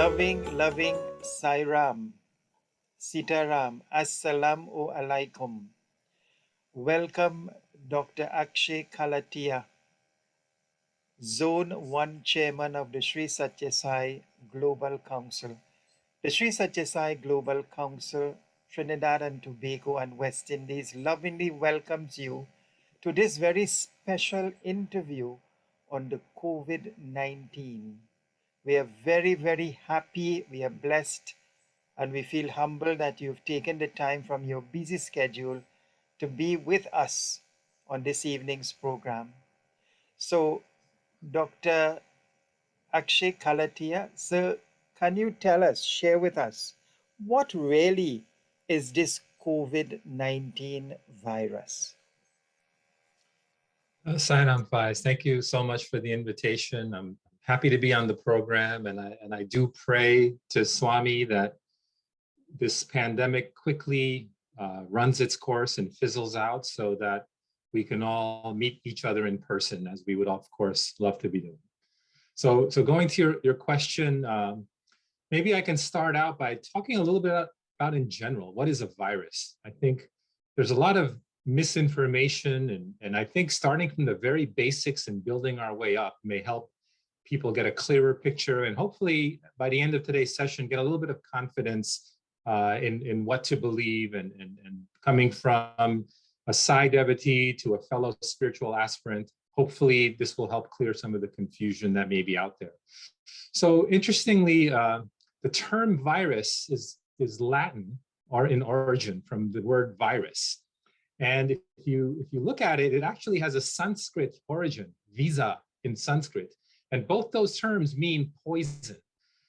Loving Sairam, Sitaram, Assalamu alaikum. Welcome Dr. Akshay Kalatia, Zone 1 Chairman of the Sri Satya Sai Global Council. The Sri Satya Sai Global Council, Trinidad and Tobago and West Indies lovingly welcomes you to this very special interview on the COVID-19. We are very, very happy, we are blessed, and we feel humbled that you've taken the time from your busy schedule to be with us on this evening's program. So, Dr. Akshay Kalatia, sir, can you tell us, share with us, what really is this COVID-19 virus? Sainam Faiz, thank you so much for the invitation. I'm happy to be on the program, and I do pray to Swami that this pandemic quickly runs its course and fizzles out so that we can all meet each other in person, as we would of course love to be doing. So going to your question, maybe I can start out by talking a little bit about in general, what is a virus? I think there's a lot of misinformation, and I think starting from the very basics and building our way up may help people get a clearer picture, and hopefully by the end of today's session get a little bit of confidence in what to believe, and coming from a Sai devotee to a fellow spiritual aspirant, hopefully this will help clear some of the confusion that may be out there. So interestingly, the term virus is Latin, or in origin from the word virus. And if you look at it, it actually has a Sanskrit origin, visa in Sanskrit. And both those terms mean poison.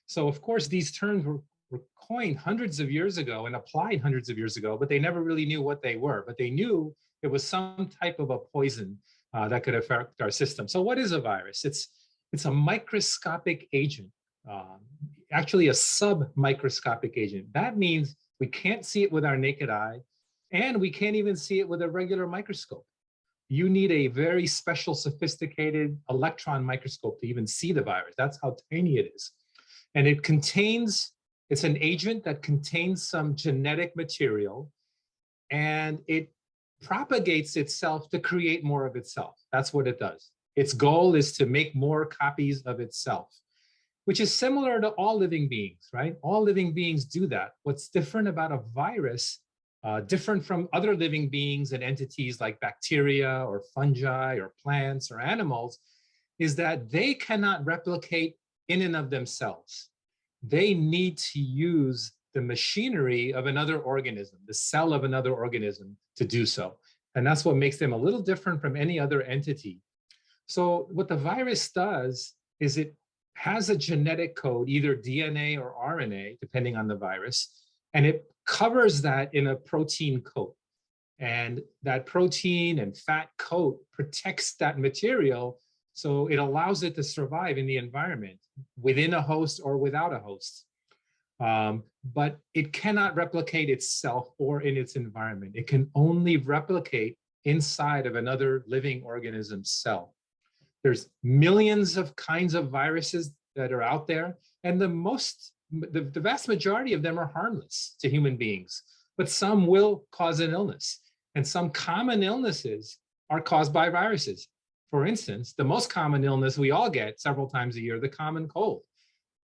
So of course, these terms were coined hundreds of years ago and applied hundreds of years ago, but they never really knew what they were. But they knew it was some type of a poison that could affect our system. So what is a virus? It's a microscopic agent, actually a submicroscopic agent. That means we can't see it with our naked eye, and we can't even see it with a regular microscope. You need a very special, sophisticated electron microscope to even see the virus. That's how tiny it is. And it's an agent that contains some genetic material, and it propagates itself to create more of itself. That's what it does. Its goal is to make more copies of itself, which is similar to all living beings, right? All living beings do that. What's different about a virus, different from other living beings and entities like bacteria or fungi or plants or animals, is that they cannot replicate in and of themselves. They need to use the machinery of another organism, the cell of another organism, to do so. And that's what makes them a little different from any other entity. So what the virus does is it has a genetic code, either DNA or RNA, depending on the virus, and it covers that in a protein coat. And that protein and fat coat protects that material, so it allows it to survive in the environment, within a host or without a host. But it cannot replicate itself or in its environment. It can only replicate inside of another living organism's cell. There's millions of kinds of viruses that are out there, and the vast majority of them are harmless to human beings, but some will cause an illness. And some common illnesses are caused by viruses. For instance, the most common illness we all get several times a year, the common cold.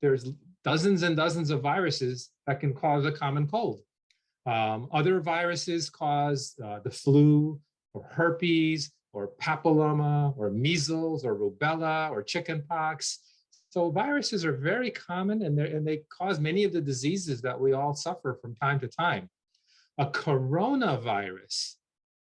There's dozens and dozens of viruses that can cause a common cold. Other viruses cause the flu, or herpes, or papilloma, or measles, or rubella, or chickenpox. So viruses are very common, and they cause many of the diseases that we all suffer from time to time. A coronavirus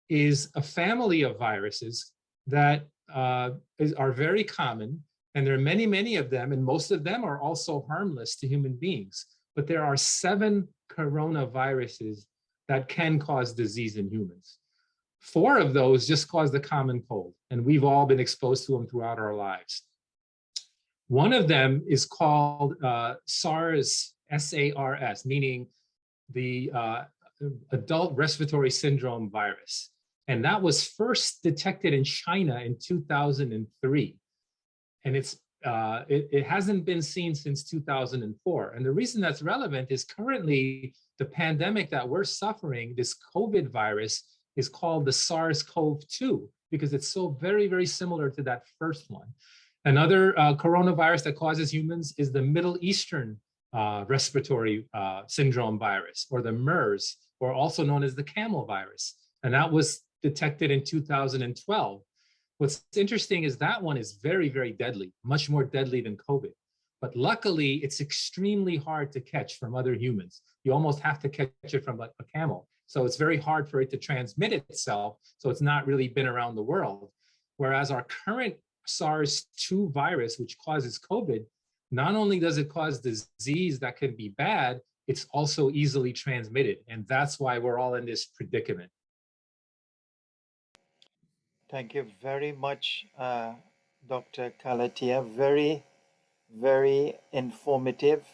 is a family of viruses that are very common, and there are many, many of them, and most of them are also harmless to human beings. But there are 7 coronaviruses that can cause disease in humans. 4 of those just cause the common cold, and we've all been exposed to them throughout our lives. One of them is called SARS, S-A-R-S, meaning the adult respiratory syndrome virus. And that was first detected in China in 2003. And it's it hasn't been seen since 2004. And the reason that's relevant is currently the pandemic that we're suffering, this COVID virus, is called the SARS-CoV-2 because it's so very, very similar to that first one. Another coronavirus that causes humans is the Middle Eastern respiratory syndrome virus, or the MERS, or also known as the camel virus. And that was detected in 2012. What's interesting is that one is very, very deadly, much more deadly than COVID. But luckily, it's extremely hard to catch from other humans. You almost have to catch it from like a camel. So it's very hard for it to transmit itself. So it's not really been around the world. Whereas our current SARS-2 virus, which causes COVID, not only does it cause disease that can be bad, it's also easily transmitted. And that's why we're all in this predicament. Thank you very much, Dr. Kalatia. Very, very informative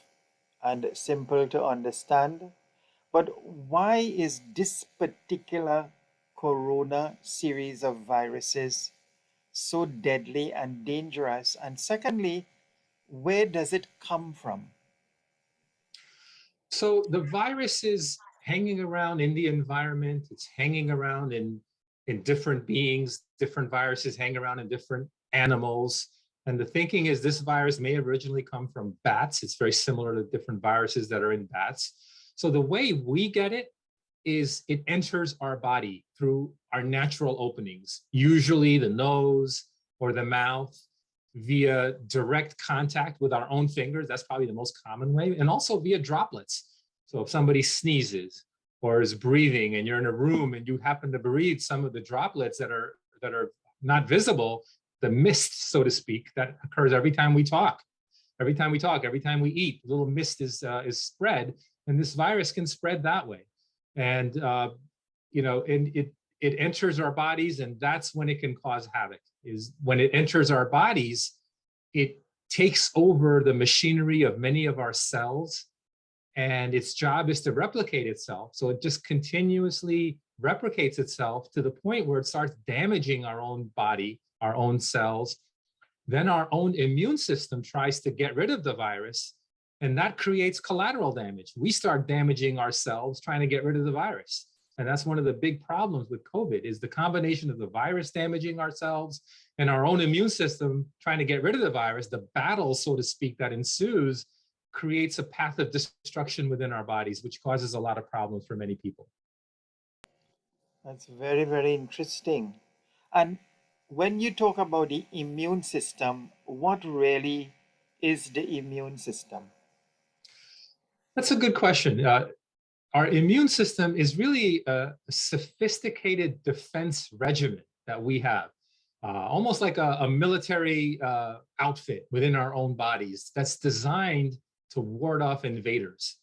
and simple to understand. But why is this particular corona series of viruses so deadly and dangerous? And secondly, where does it come from? So the virus is hanging around in the environment. It's hanging around in different beings. Different viruses hang around in different animals. And the thinking is this virus may have originally come from bats. It's very similar to different viruses that are in bats. So the way we get it is it enters our body through our natural openings, usually the nose or the mouth, via direct contact with our own fingers. That's probably the most common way, and also via droplets. So if somebody sneezes or is breathing and you're in a room and you happen to breathe some of the droplets that are not visible, the mist, so to speak, that occurs every time we talk. Every time we eat, a little mist is spread, and this virus can spread that way. And and it enters our bodies, and that's when it can cause havoc. Is when it enters our bodies, it takes over the machinery of many of our cells, and its job is to replicate itself. So it just continuously replicates itself to the point where it starts damaging our own body, our own cells. Then our own immune system tries to get rid of the virus, and that creates collateral damage. We start damaging ourselves trying to get rid of the virus. And that's one of the big problems with COVID, is the combination of the virus damaging ourselves and our own immune system trying to get rid of the virus. The battle, so to speak, that ensues creates a path of destruction within our bodies, which causes a lot of problems for many people. That's very, very interesting. And when you talk about the immune system, what really is the immune system? That's a good question. Our immune system is really a sophisticated defense regimen that we have, almost like a military outfit within our own bodies that's designed to ward off invaders,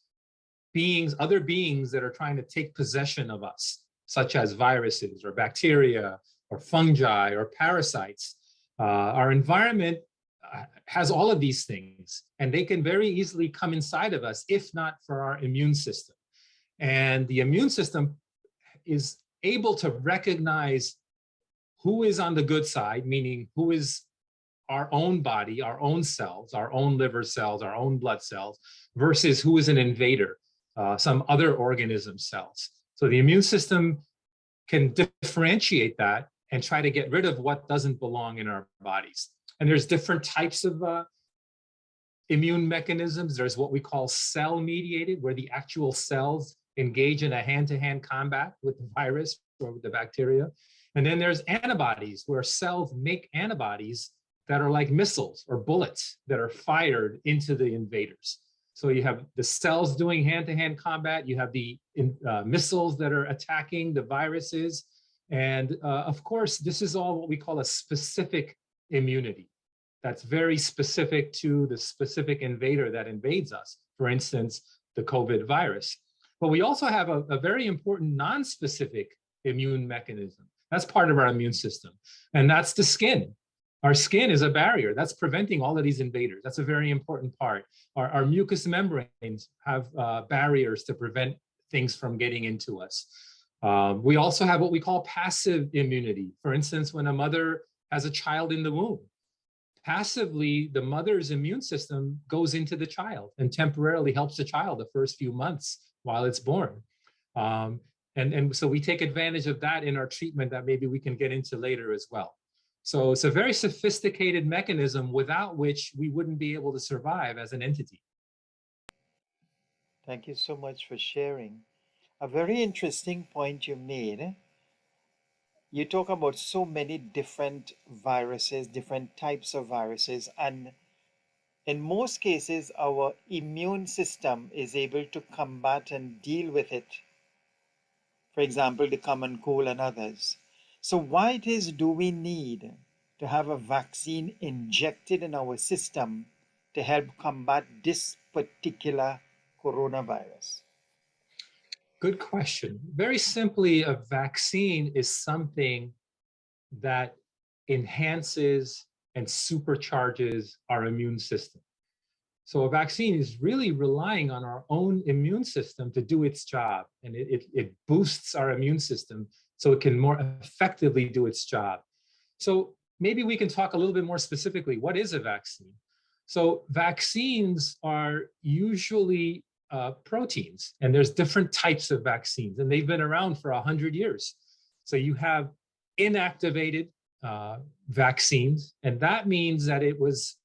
other beings that are trying to take possession of us, such as viruses or bacteria or fungi or parasites. Our environment has all of these things, and they can very easily come inside of us if not for our immune system. And the immune system is able to recognize who is on the good side, meaning who is our own body, our own cells, our own liver cells, our own blood cells, versus who is an invader, some other organism cells. So the immune system can differentiate that and try to get rid of what doesn't belong in our bodies. And there's different types of immune mechanisms. There's what we call cell-mediated, where the actual cells engage in a hand-to-hand combat with the virus or with the bacteria. And then there's antibodies, where cells make antibodies that are like missiles or bullets that are fired into the invaders. So you have the cells doing hand-to-hand combat, you have the missiles that are attacking the viruses. And of course, this is all what we call a specific immunity. That's very specific to the specific invader that invades us, for instance, the COVID virus. But we also have a very important non-specific immune mechanism. That's part of our immune system, and that's the skin. Our skin is a barrier that's preventing all of these invaders. That's a very important part. Our mucous membranes have barriers to prevent things from getting into us. We also have what we call passive immunity. For instance, when a mother has a child in the womb, passively, the mother's immune system goes into the child and temporarily helps the child the first few months while it's born. Um, and so we take advantage of that in our treatment that maybe we can get into later as well. So it's a very sophisticated mechanism without which we wouldn't be able to survive as an entity. Thank you so much for sharing. A very interesting point you made. You talk about so many different viruses, different types of viruses, and in most cases, our immune system is able to combat and deal with it. For example, the common cold and others. So, why it is do we need to have a vaccine injected in our system to help combat this particular coronavirus? Good question. Very simply, a vaccine is something that enhances and supercharges our immune system. So a vaccine is really relying on our own immune system to do its job, and it boosts our immune system so it can more effectively do its job. So maybe we can talk a little bit more specifically. What is a vaccine? So vaccines are usually proteins, and there's different types of vaccines, and they've been around for 100 years. So you have inactivated vaccines, and that means that it was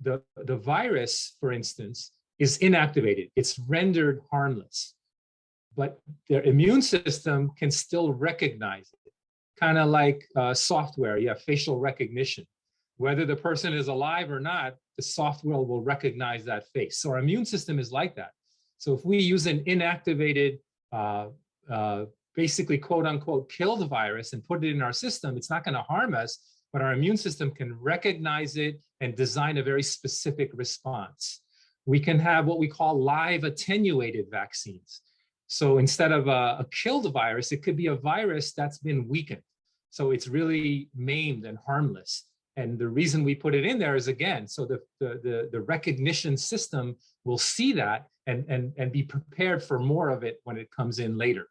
the virus, for instance, is inactivated. It's rendered harmless, but their immune system can still recognize it. Kind of like software, you have facial recognition. Whether the person is alive or not, the software will recognize that face. So our immune system is like that. So if we use an inactivated, basically quote unquote, killed virus and put it in our system, it's not going to harm us, but our immune system can recognize it and design a very specific response. We can have what we call live attenuated vaccines. So instead of a killed virus, it could be a virus that's been weakened. So it's really maimed and harmless. And the reason we put it in there is, again, so the recognition system will see that and be prepared for more of it when it comes in later.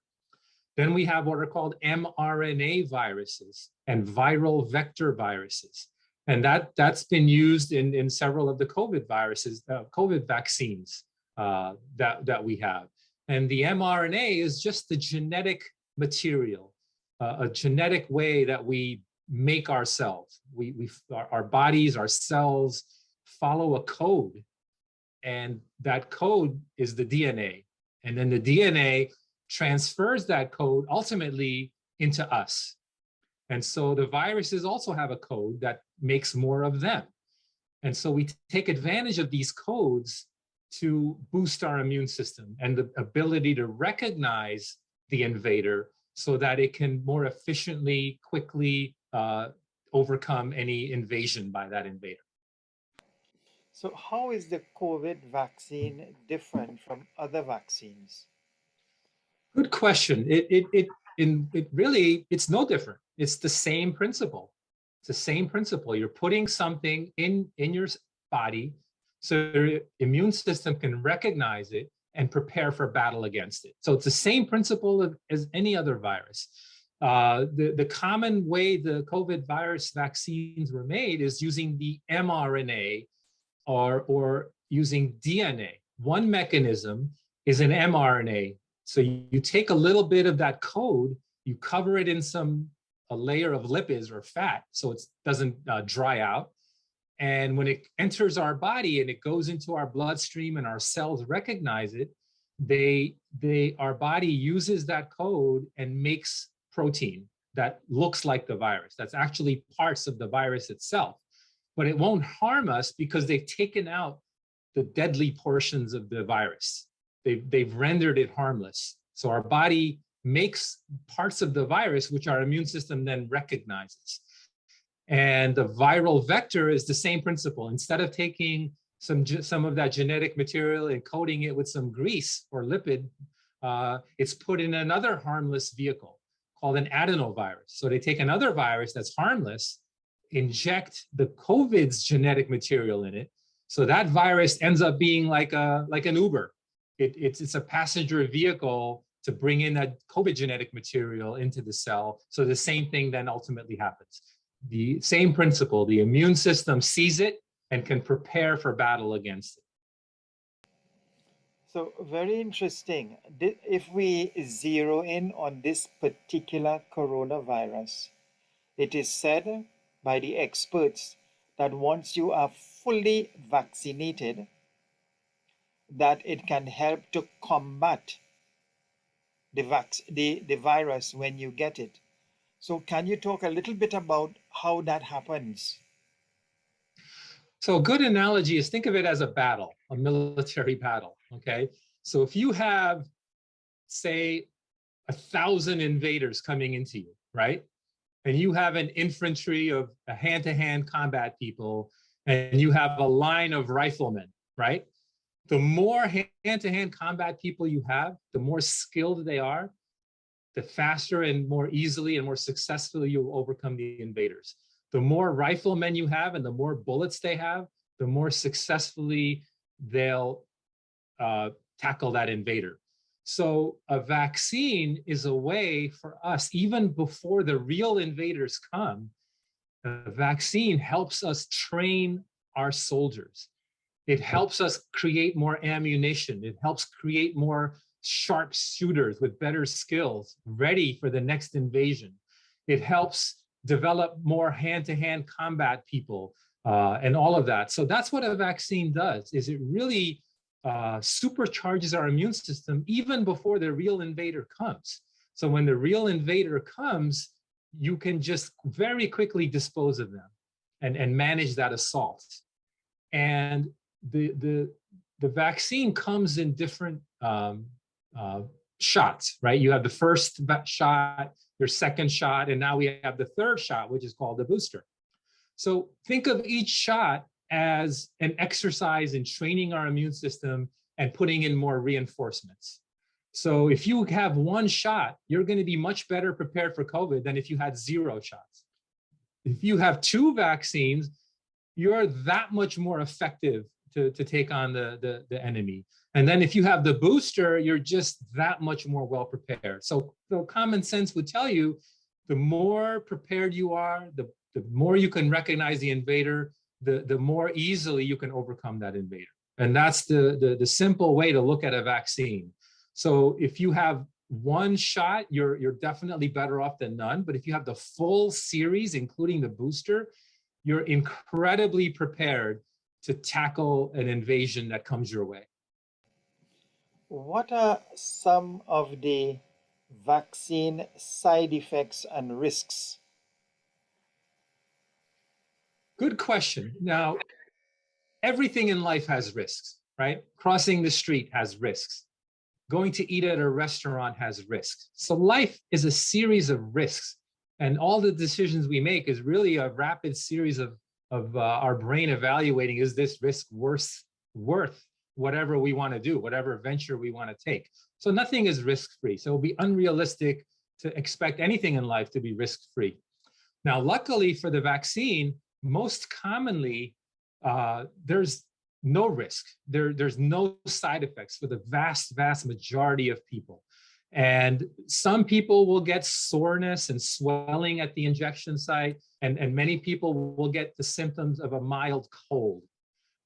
Then we have what are called mRNA viruses and viral vector viruses. And that's been used in several of the COVID viruses, COVID vaccines that we have. And the mRNA is just the genetic material, a genetic way that we make ourselves. Our bodies, our cells follow a code, and that code is the DNA. And then the DNA transfers that code ultimately into us. And so the viruses also have a code that makes more of them. And so we take advantage of these codes to boost our immune system and the ability to recognize the invader so that it can more efficiently, quickly overcome any invasion by that invader. So, how is the COVID vaccine different from other vaccines? Good question. It's no different. It's the same principle. It's the same principle. You're putting something in your body so your immune system can recognize it and prepare for battle against it. So it's the same principle as any other virus. The common way the COVID virus vaccines were made is using the mRNA or using DNA. One mechanism is an mRNA. So you take a little bit of that code, you cover it in a layer of lipids or fat so it doesn't dry out. And when it enters our body and it goes into our bloodstream and our cells recognize it, our body uses that code and makes protein that looks like the virus. That's actually parts of the virus itself. But it won't harm us because they've taken out the deadly portions of the virus. They've rendered it harmless. So our body makes parts of the virus, which our immune system then recognizes. And the viral vector is the same principle. Instead of taking some of that genetic material and coating it with some grease or lipid, it's put in another harmless vehicle called an adenovirus. So they take another virus that's harmless, inject the COVID's genetic material in it. So that virus ends up being like an Uber. It's a passenger vehicle to bring in that COVID genetic material into the cell. So the same thing then ultimately happens. the same principle. The immune system sees it and can prepare for battle against it. So very interesting. If we zero in on this particular coronavirus, it is said by the experts that once you are fully vaccinated, that it can help to combat the virus when you get it. So can you talk a little bit about how that happens? So a good analogy is think of it as a battle, a military battle, okay? So if you have, say, 1,000 invaders coming into you, right? And you have an infantry of hand-to-hand combat people, and you have a line of riflemen, right? The more hand-to-hand combat people you have, the more skilled they are, the faster and more easily and more successfully you'll overcome the invaders. The more riflemen you have and the more bullets they have, the more successfully they'll tackle that invader. So a vaccine is a way for us, even before the real invaders come, a vaccine helps us train our soldiers. It helps us create more ammunition. It helps create more sharp shooters with better skills, ready for the next invasion. It helps develop more hand-to-hand combat people and all of that. So that's what a vaccine does, is it really supercharges our immune system even before the real invader comes. So when the real invader comes, you can just very quickly dispose of them and manage that assault. And the vaccine comes in different shots, right? You have the first shot, your second shot, and now we have the third shot, which is called the booster. So think of each shot as an exercise in training our immune system and putting in more reinforcements. So if you have one shot, you're going to be much better prepared for COVID than if you had 0 shots. If you have 2 vaccines, you're that much more effective to take on the enemy. And then if you have the booster, you're just that much more well prepared. So common sense would tell you, the more prepared you are, the more you can recognize the invader, the more easily you can overcome that invader. And that's the simple way to look at a vaccine. So if you have one shot, you're definitely better off than none. But if you have the full series, including the booster, you're incredibly prepared to tackle an invasion that comes your way. What are some of the vaccine side effects and risks? Good question. Now, everything in life has risks, right? Crossing the street has risks. Going to eat at a restaurant has risks. So life is a series of risks. And all the decisions we make is really a rapid series of our brain evaluating, is this risk worth whatever we want to do, whatever venture we want to take. So nothing is risk-free. So it will be unrealistic to expect anything in life to be risk-free. Now, luckily for the vaccine, most commonly, there's no risk. There's no side effects for the vast majority of people. And some people will get soreness and swelling at the injection site, and many people will get the symptoms of a mild cold.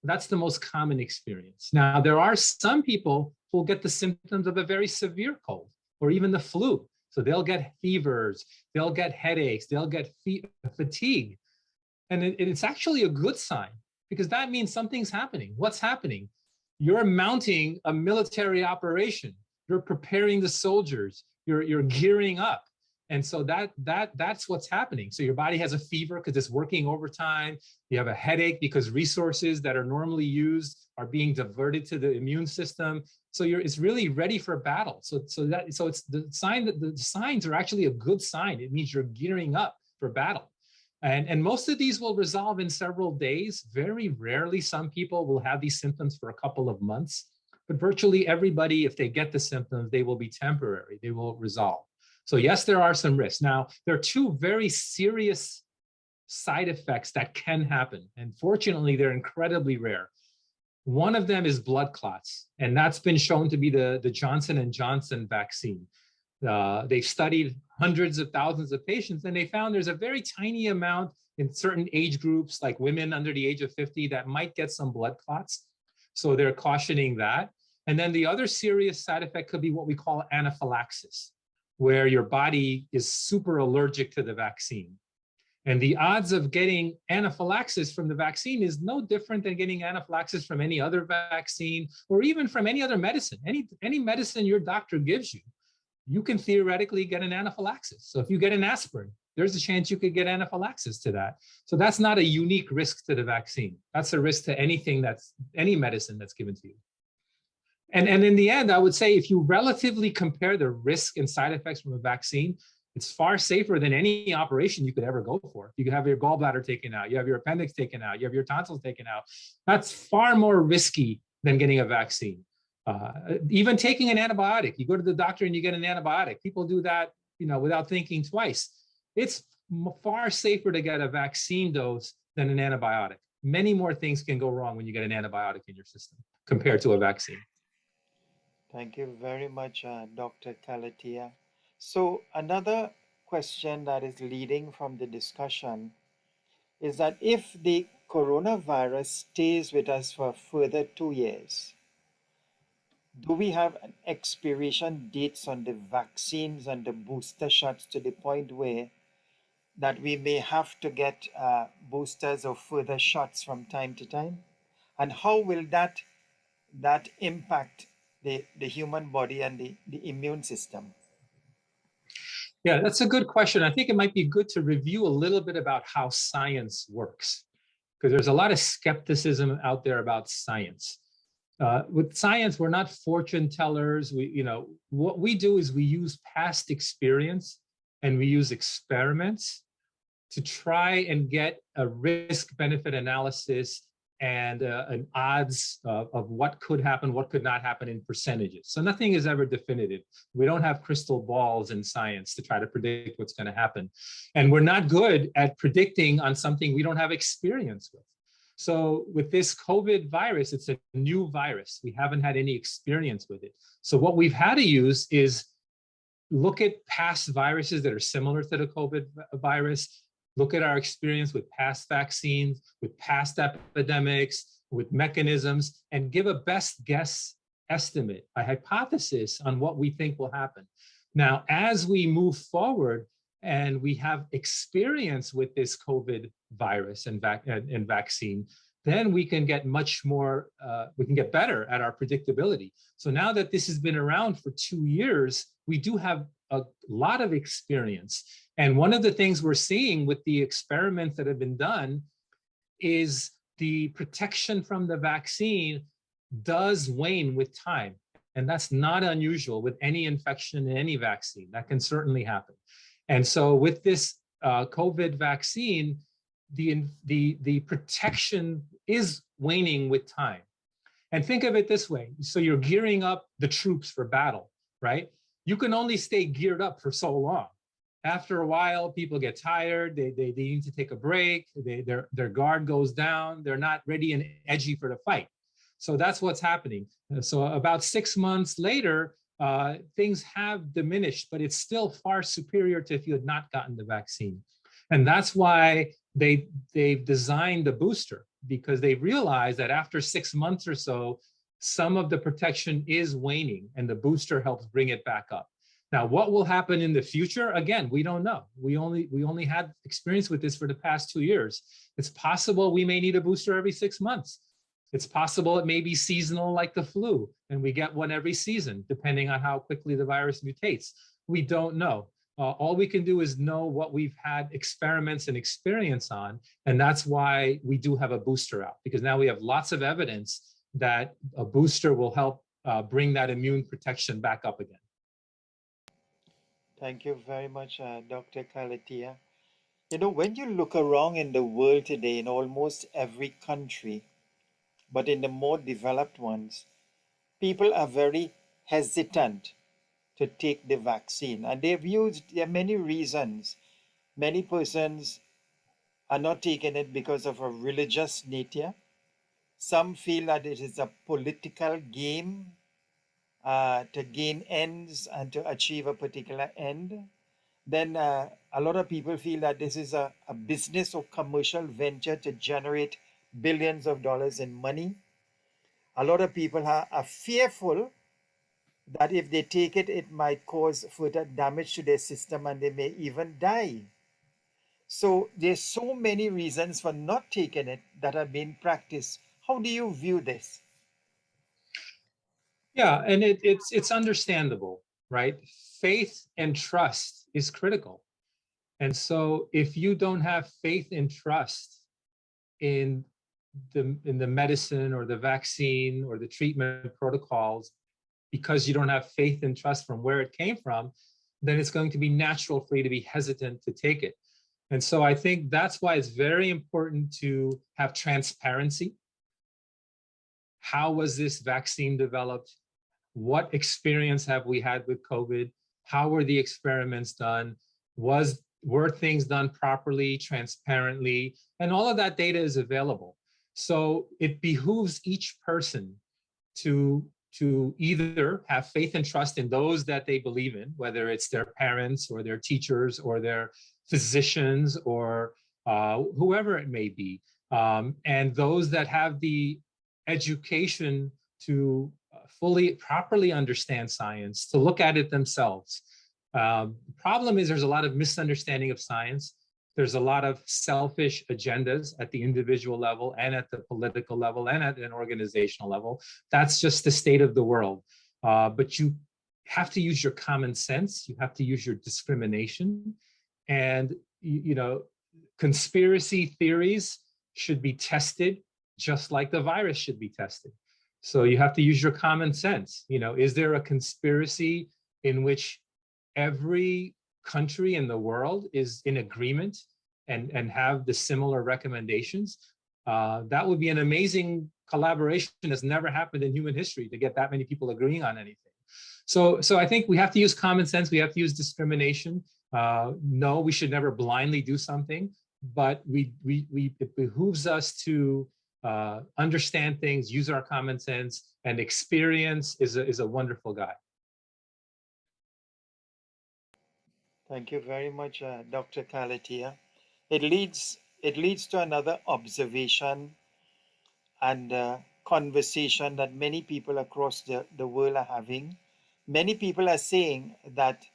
That's the most common experience. Now, there are some people who will get the symptoms of a very severe cold or even the flu. So they'll get fevers, they'll get headaches, they'll get fatigue. And it's actually a good sign, because that means something's happening. What's happening? You're mounting a military operation. You're preparing the soldiers. You're gearing up. And so that's what's happening. So your body has a fever because it's working overtime. You have a headache because resources that are normally used are being diverted to the immune system. So it's really ready for battle. So it's the sign that the signs are actually a good sign. It means you're gearing up for battle. And most of these will resolve in several days. Very rarely, some people will have these symptoms for a couple of months, but virtually everybody, if they get the symptoms, they will be temporary. They will resolve. So yes, there are some risks. Now, there are 2 very serious side effects that can happen. And fortunately, they're incredibly rare. One of them is blood clots, and that's been shown to be the Johnson & Johnson vaccine. They've studied hundreds of thousands of patients, and they found there's a very tiny amount in certain age groups, like women under the age of 50, that might get some blood clots. So they're cautioning that. And then the other serious side effect could be what we call anaphylaxis, where your body is super allergic to the vaccine. And the odds of getting anaphylaxis from the vaccine is no different than getting anaphylaxis from any other vaccine or even from any other medicine. Any medicine your doctor gives you, you can theoretically get an anaphylaxis. So if you get an aspirin, there's a chance you could get anaphylaxis to that. So that's not a unique risk to the vaccine. That's a risk to any medicine that's given to you. And in the end, I would say if you relatively compare the risk and side effects from a vaccine, it's far safer than any operation you could ever go for. You could have your gallbladder taken out, you have your appendix taken out, you have your tonsils taken out. That's far more risky than getting a vaccine. Even taking an antibiotic, you go to the doctor and you get an antibiotic. People do that, without thinking twice. It's far safer to get a vaccine dose than an antibiotic. Many more things can go wrong when you get an antibiotic in your system compared to a vaccine. Thank you very much, Dr. Kalatia. So another question that is leading from the discussion is that if the coronavirus stays with us for further 2 years, do we have an expiration dates on the vaccines and the booster shots to the point where that we may have to get boosters or further shots from time to time? And how will that impact the human body and the immune system? Yeah, that's a good question. I think it might be good to review a little bit about how science works, because there's a lot of skepticism out there about science. With science, we're not fortune tellers. What we do is we use past experience and we use experiments to try and get a risk-benefit analysis and an odds of what could happen, what could not happen in percentages. So nothing is ever definitive. We don't have crystal balls in science to try to predict what's going to happen. And we're not good at predicting on something we don't have experience with. So with this COVID virus, it's a new virus. We haven't had any experience with it. So what we've had to use is look at past viruses that are similar to the COVID virus, look at our experience with past vaccines, with past epidemics, with mechanisms, and give a best guess estimate, a hypothesis on what we think will happen. Now, as we move forward and we have experience with this COVID virus and vaccine, then we can get much more, we can get better at our predictability. So now that this has been around for 2 years, we do have a lot of experience. And one of the things we're seeing with the experiments that have been done is the protection from the vaccine does wane with time. And that's not unusual with any infection in any vaccine. That can certainly happen. And so with this COVID vaccine, the protection is waning with time. And think of it this way. So you're gearing up the troops for battle, right? You can only stay geared up for so long. After a while, people get tired, they need to take a break, their guard goes down, they're not ready and edgy for the fight. So that's what's happening. So about 6 months later, things have diminished, but it's still far superior to if you had not gotten the vaccine. And that's why they've designed the booster, because they realize that after 6 months or so, some of the protection is waning and the booster helps bring it back up. Now, what will happen in the future? Again, we don't know. We only had experience with this for the past 2 years. It's possible we may need a booster every 6 months. It's possible it may be seasonal like the flu, and we get one every season, depending on how quickly the virus mutates. We don't know. All we can do is know what we've had experiments and experience on, and that's why we do have a booster out, because now we have lots of evidence that a booster will help bring that immune protection back up again. Thank you very much, Dr. Kalatia. When you look around in the world today, in almost every country, but in the more developed ones, people are very hesitant to take the vaccine. And there are many reasons. Many persons are not taking it because of a religious nature. Some feel that it is a political game to gain ends and to achieve a particular end. then a lot of people feel that this is a business or commercial venture to generate billions of dollars in money. A lot of people are fearful that if they take it, it might cause further damage to their system and they may even die. So there's so many reasons for not taking it that are being practiced. How do you view this? Yeah, and it's understandable, right? Faith and trust is critical. And so if you don't have faith and trust in the medicine or the vaccine or the treatment protocols, because you don't have faith and trust from where it came from, then it's going to be natural for you to be hesitant to take it. And so I think that's why it's very important to have transparency. How was this vaccine developed? What experience have we had with COVID? How were the experiments done? Were things done properly, transparently? And all of that data is available. So it behooves each person to either have faith and trust in those that they believe in, whether it's their parents or their teachers or their physicians or whoever it may be, and those that have the education to properly understand science, to look at it themselves. The problem is there's a lot of misunderstanding of science. There's a lot of selfish agendas at the individual level and at the political level and at an organizational level. That's just the state of the world. But you have to use your common sense. You have to use your discrimination. And, conspiracy theories should be tested just like the virus should be tested. So you have to use your common sense. Is there a conspiracy in which every country in the world is in agreement and have the similar recommendations? That would be an amazing collaboration that's never happened in human history, to get that many people agreeing on anything. So I think we have to use common sense. We have to use discrimination. No, we should never blindly do something, but it behooves us to understand things, use our common sense, and experience is a wonderful guide. Thank you very much, Dr. Kalatia. It leads to another observation and conversation that many people across the world are having. Many people are saying that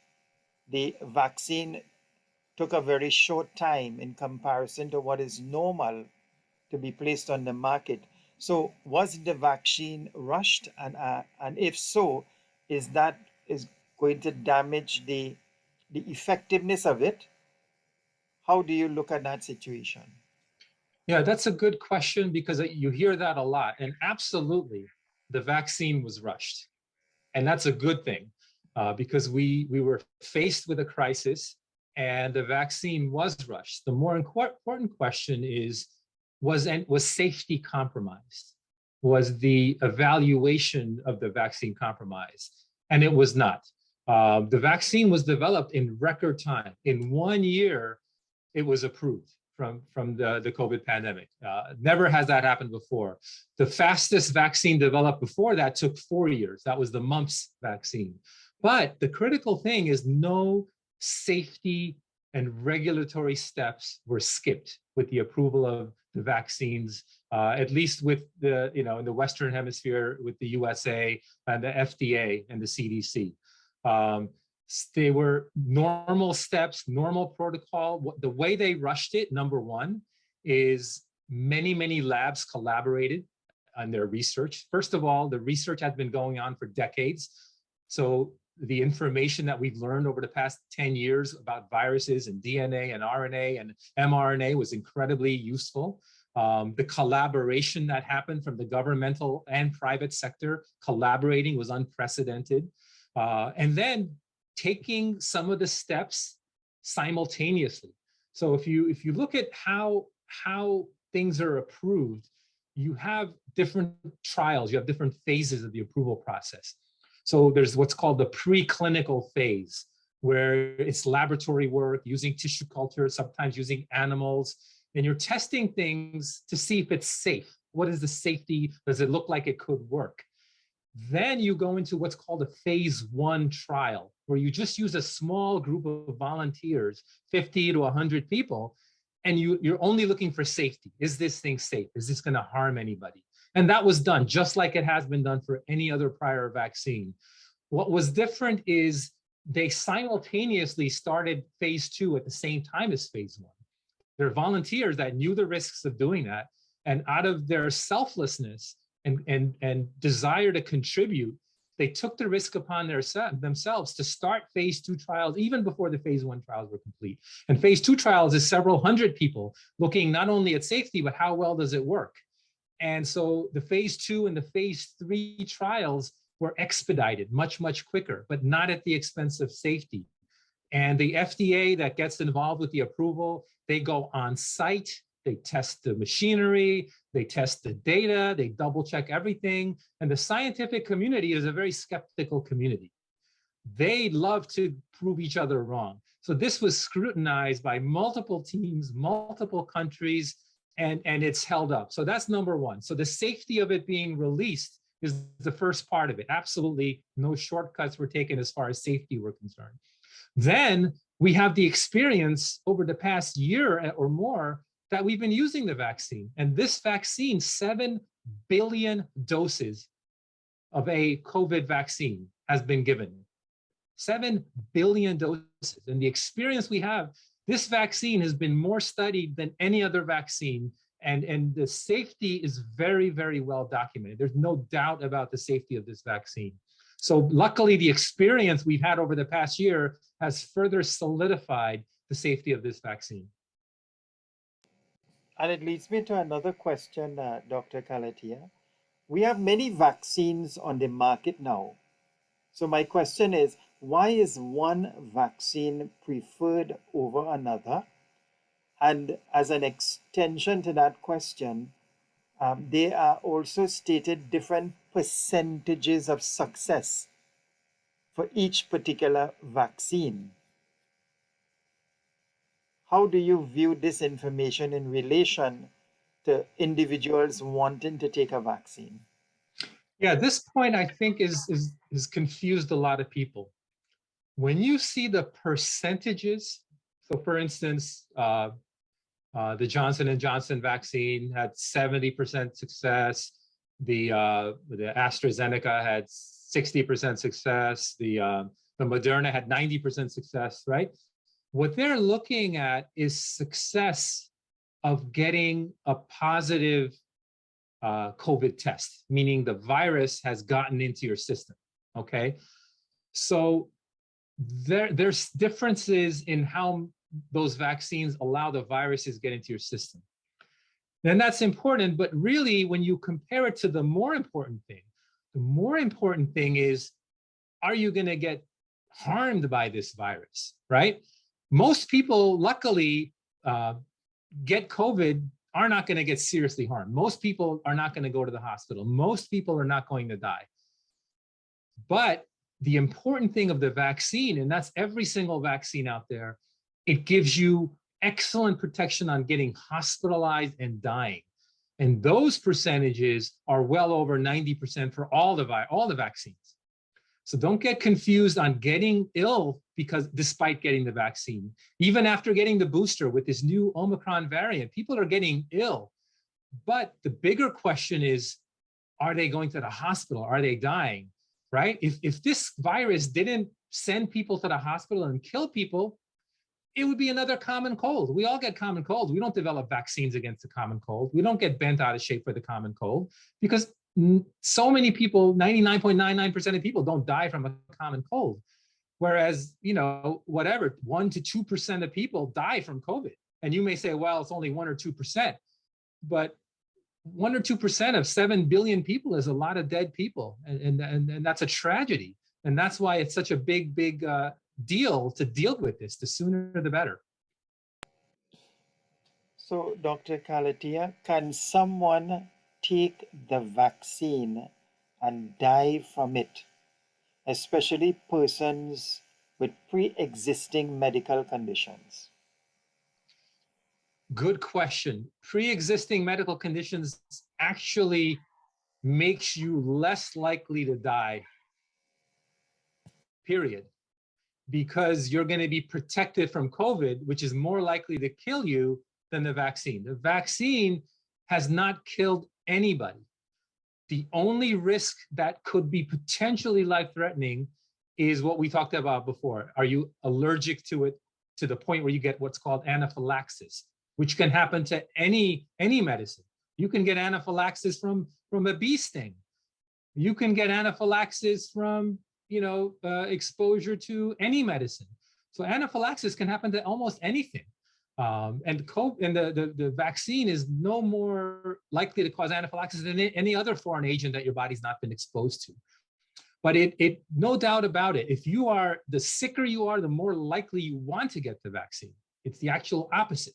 the vaccine took a very short time in comparison to what is normal to be placed on the market. So was the vaccine rushed? And if so, is going to damage the effectiveness of it? How do you look at that situation? Yeah, that's a good question, because you hear that a lot. And absolutely, the vaccine was rushed. And that's a good thing, because we were faced with a crisis and the vaccine was rushed. The more important question is, was safety compromised? Was the evaluation of the vaccine compromised? And it was not. The vaccine was developed in record time. In 1 year, it was approved from the COVID pandemic. Never has that happened before. The fastest vaccine developed before that took 4 years. That was the mumps vaccine. But the critical thing is no safety and regulatory steps were skipped with the approval of the vaccines, at least with in the Western Hemisphere with the USA and the FDA and the CDC. They were normal steps, normal protocol. The way they rushed it, number one, is many labs collaborated on their research. First of all, the research had been going on for decades. So the information that we've learned over the past 10 years about viruses and DNA and RNA and mRNA was incredibly useful. The collaboration that happened from the governmental and private sector collaborating was unprecedented. And then taking some of the steps simultaneously. So if you look at how things are approved, you have different trials, you have different phases of the approval process. So there's what's called the preclinical phase, where it's laboratory work using tissue culture, sometimes using animals, and you're testing things to see if it's safe. What is the safety? Does it look like it could work? Then you go into what's called a phase 1 trial, where you just use a small group of volunteers, 50 to 100 people, and you're only looking for safety. Is this thing safe? Is this going to harm anybody? And that was done just like it has been done for any other prior vaccine. What was different is they simultaneously started phase 2 at the same time as phase 1. There are volunteers that knew the risks of doing that, and out of their selflessness and desire to contribute, they took the risk upon themselves to start phase 2 trials even before the phase 1 trials were complete. And phase 2 trials is several hundred people looking not only at safety, but how well does it work? And so the phase 2 and the phase 3 trials were expedited much, much quicker, but not at the expense of safety. And the FDA that gets involved with the approval, they go on site, they test the machinery, they test the data, they double check everything. And the scientific community is a very skeptical community. They love to prove each other wrong. So this was scrutinized by multiple teams, multiple countries, and it's held up. So that's number one. So the safety of it being released is the first part of it. Absolutely no shortcuts were taken as far as safety were concerned. Then we have the experience over the past year or more that we've been using the vaccine. And this vaccine, 7 billion doses of a COVID vaccine has been given. 7 billion doses. And the experience we have, this vaccine has been more studied than any other vaccine. And the safety is very, very well documented. There's no doubt about the safety of this vaccine. So luckily, the experience we've had over the past year has further solidified the safety of this vaccine. And it leads me to another question, Dr. Kalatia. We have many vaccines on the market now. So my question is, why is one vaccine preferred over another? And as an extension to that question, they are also stated different percentages of success for each particular vaccine. How do you view this information in relation to individuals wanting to take a vaccine? Yeah, this point I think is confused a lot of people. When you see the percentages, so for instance, the Johnson & Johnson vaccine had 70% success. The AstraZeneca had 60% success. The Moderna had 90% success, right? What they're looking at is success of getting a positive COVID test, meaning the virus has gotten into your system, okay? So there's differences in how those vaccines allow the viruses get into your system. And that's important, but really when you compare it to the more important thing is, are you gonna get harmed by this virus, right? Most people, luckily, get COVID are not gonna get seriously harmed. Most people are not gonna go to the hospital. Most people are not going to die. But the important thing of the vaccine, and that's every single vaccine out there, it gives you excellent protection on getting hospitalized and dying. And those percentages are well over 90% for all the vaccines. So don't get confused on getting ill because despite getting the vaccine. Even after getting the booster with this new Omicron variant, people are getting ill. But the bigger question is, are they going to the hospital? Are they dying, right? If this virus didn't send people to the hospital and kill people, it would be another common cold. We all get common colds. We don't develop vaccines against the common cold. We don't get bent out of shape for the common cold because so many people, 99.99% of people don't die from a common cold. Whereas, you know, whatever, 1 to 2% of people die from COVID. And you may say, well, it's only 1 or 2%, but 1 or 2% of 7 billion people is a lot of dead people. And that's a tragedy. And that's why it's such a big deal to deal with this. The sooner the better. So, Dr. Kalatia, can someone take the vaccine and die from it, especially persons with pre-existing medical conditions? Good question. Pre-existing medical conditions actually makes you less likely to die, period. because you're going to be protected from COVID, which is more likely to kill you than the vaccine. The vaccine has not killed anybody. The only risk that could be potentially life-threatening is what we talked about before. Are you allergic to it to the point where you get what's called anaphylaxis, which can happen to any medicine. You can get anaphylaxis from a bee sting. You can get anaphylaxis from exposure to any medicine. So anaphylaxis can happen to almost anything. And the vaccine is no more likely to cause anaphylaxis than any other foreign agent that your body's not been exposed to. But it no doubt about it, if you are, the sicker you are, the more likely you want to get the vaccine. It's the actual opposite.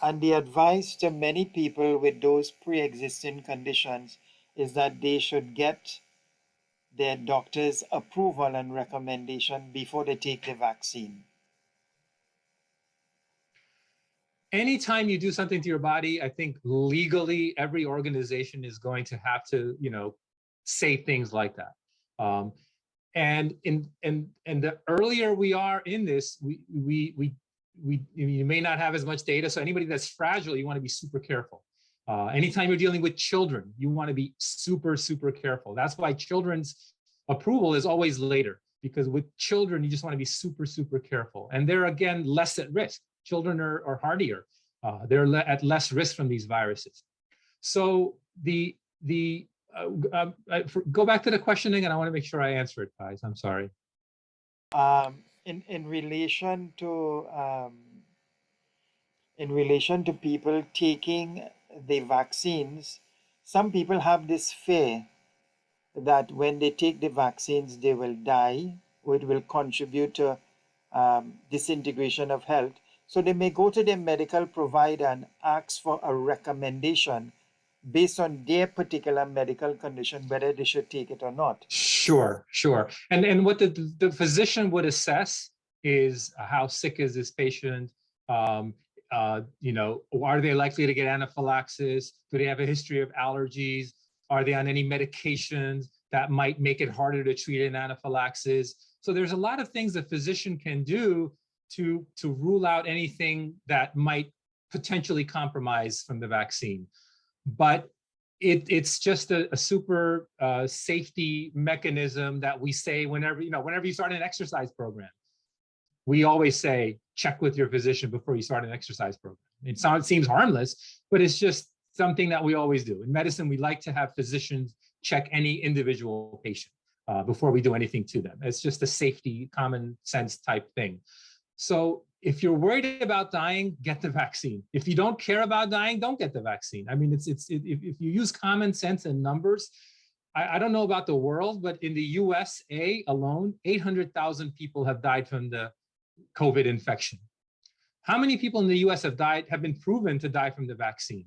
And the advice to many people with those pre-existing conditions is that they should get their doctor's approval and recommendation before they take the vaccine. Anytime you do something to your body, I think legally every organization is going to have to, say things like that. And the earlier we are in this, you may not have as much data. So anybody that's fragile, you want to be super careful. Anytime you're dealing with children, you want to be super, super careful. That's why children's approval is always later, because with children, you just want to be super, super careful. And they're, again, less at risk. Children are hardier. They're at less risk from these viruses. So go back to the questioning, and I want to make sure I answer it, guys. I'm sorry. In relation to people taking the vaccines, some people have this fear that when they take the vaccines, they will die, or it will contribute to disintegration of health. So they may go to their medical provider and ask for a recommendation based on their particular medical condition, whether they should take it or not. Sure. And what the physician would assess is how sick is this patient? Are they likely to get anaphylaxis? Do they have a history of allergies? Are they on any medications that might make it harder to treat an anaphylaxis? So there's a lot of things a physician can do to rule out anything that might potentially compromise from the vaccine. But it's just a super safety mechanism that we say whenever you start an exercise program. We always say, check with your physician before you start an exercise program. It seems harmless, but it's just something that we always do. In medicine, we like to have physicians check any individual patient before we do anything to them. It's just a safety, common sense type thing. So if you're worried about dying, get the vaccine. If you don't care about dying, don't get the vaccine. I mean, if you use common sense and numbers, I don't know about the world, but in the USA alone, 800,000 people have died from the COVID infection. How many people in the US have been proven to die from the vaccine?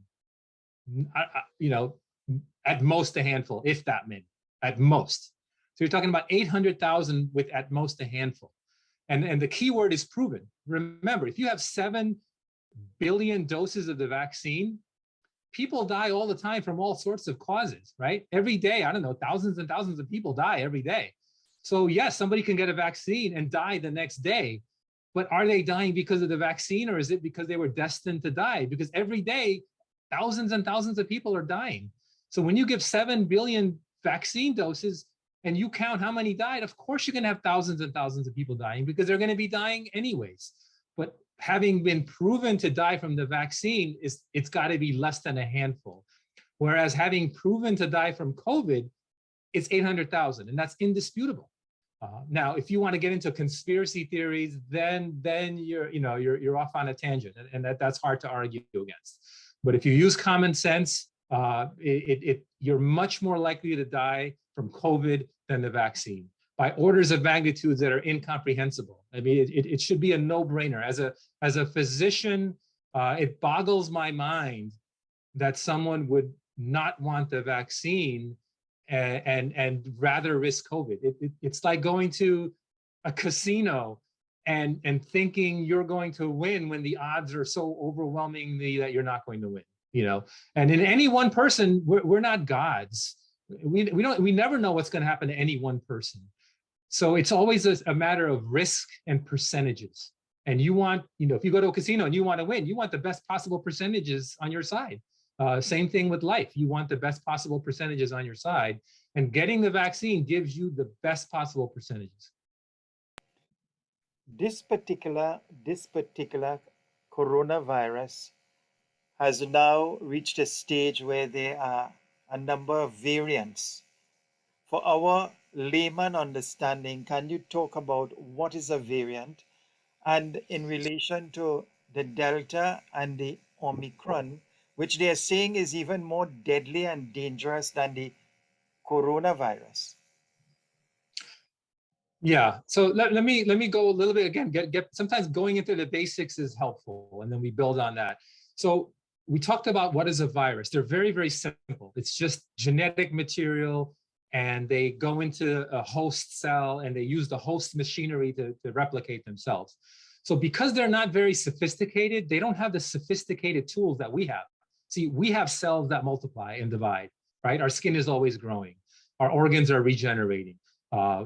At most a handful, if that many, at most. So you're talking about 800,000 with at most a handful. And the key word is proven. Remember, if you have 7 billion doses of the vaccine, people die all the time from all sorts of causes, right? Every day, I don't know, thousands and thousands of people die every day. So yes, somebody can get a vaccine and die the next day, but are they dying because of the vaccine, or is it because they were destined to die? Because every day, thousands and thousands of people are dying. So when you give 7 billion vaccine doses, and you count how many died, of course you're going to have thousands and thousands of people dying, because they're going to be dying anyways. But having been proven to die from the vaccine, it's got to be less than a handful. Whereas having proven to die from COVID, it's 800,000, and that's indisputable. Now, if you want to get into conspiracy theories, then you're off on a tangent, and that's hard to argue against. But if you use common sense, you're much more likely to die from COVID than the vaccine by orders of magnitudes that are incomprehensible. I mean, it should be a no-brainer. As a physician, it boggles my mind that someone would not want the vaccine and rather risk COVID. It's like going to a casino and thinking you're going to win when the odds are so overwhelmingly that you're not going to win. And in any one person, we're not gods. We never know what's going to happen to any one person. So it's always a matter of risk and percentages. And you want, if you go to a casino and you want to win, you want the best possible percentages on your side. Same thing with life. You want the best possible percentages on your side. And getting the vaccine gives you the best possible percentages. This particular coronavirus has now reached a stage where there are a number of variants. For our layman understanding, can you talk about what is a variant? And in relation to the Delta and the Omicron, which they are saying is even more deadly and dangerous than the coronavirus. Yeah, so let me go a little bit again. Sometimes going into the basics is helpful, and then we build on that. So we talked about what is a virus. They're very, very simple. It's just genetic material, and they go into a host cell, and they use the host machinery to replicate themselves. So because they're not very sophisticated, they don't have the sophisticated tools that we have. See, we have cells that multiply and divide, right? Our skin is always growing. Our organs are regenerating.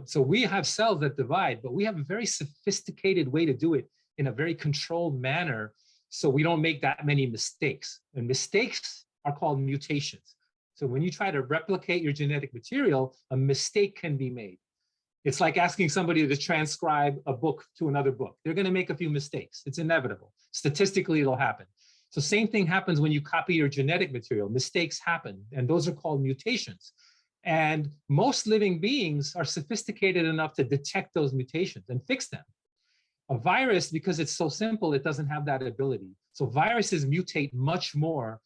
So we have cells that divide, but we have a very sophisticated way to do it in a very controlled manner, so we don't make that many mistakes. And mistakes are called mutations. So when you try to replicate your genetic material, a mistake can be made. It's like asking somebody to transcribe a book to another book. They're going to make a few mistakes. It's inevitable. Statistically, it'll happen. So same thing happens when you copy your genetic material. Mistakes happen, and those are called mutations. And most living beings are sophisticated enough to detect those mutations and fix them. A virus, because it's so simple, it doesn't have that ability. So viruses mutate much more.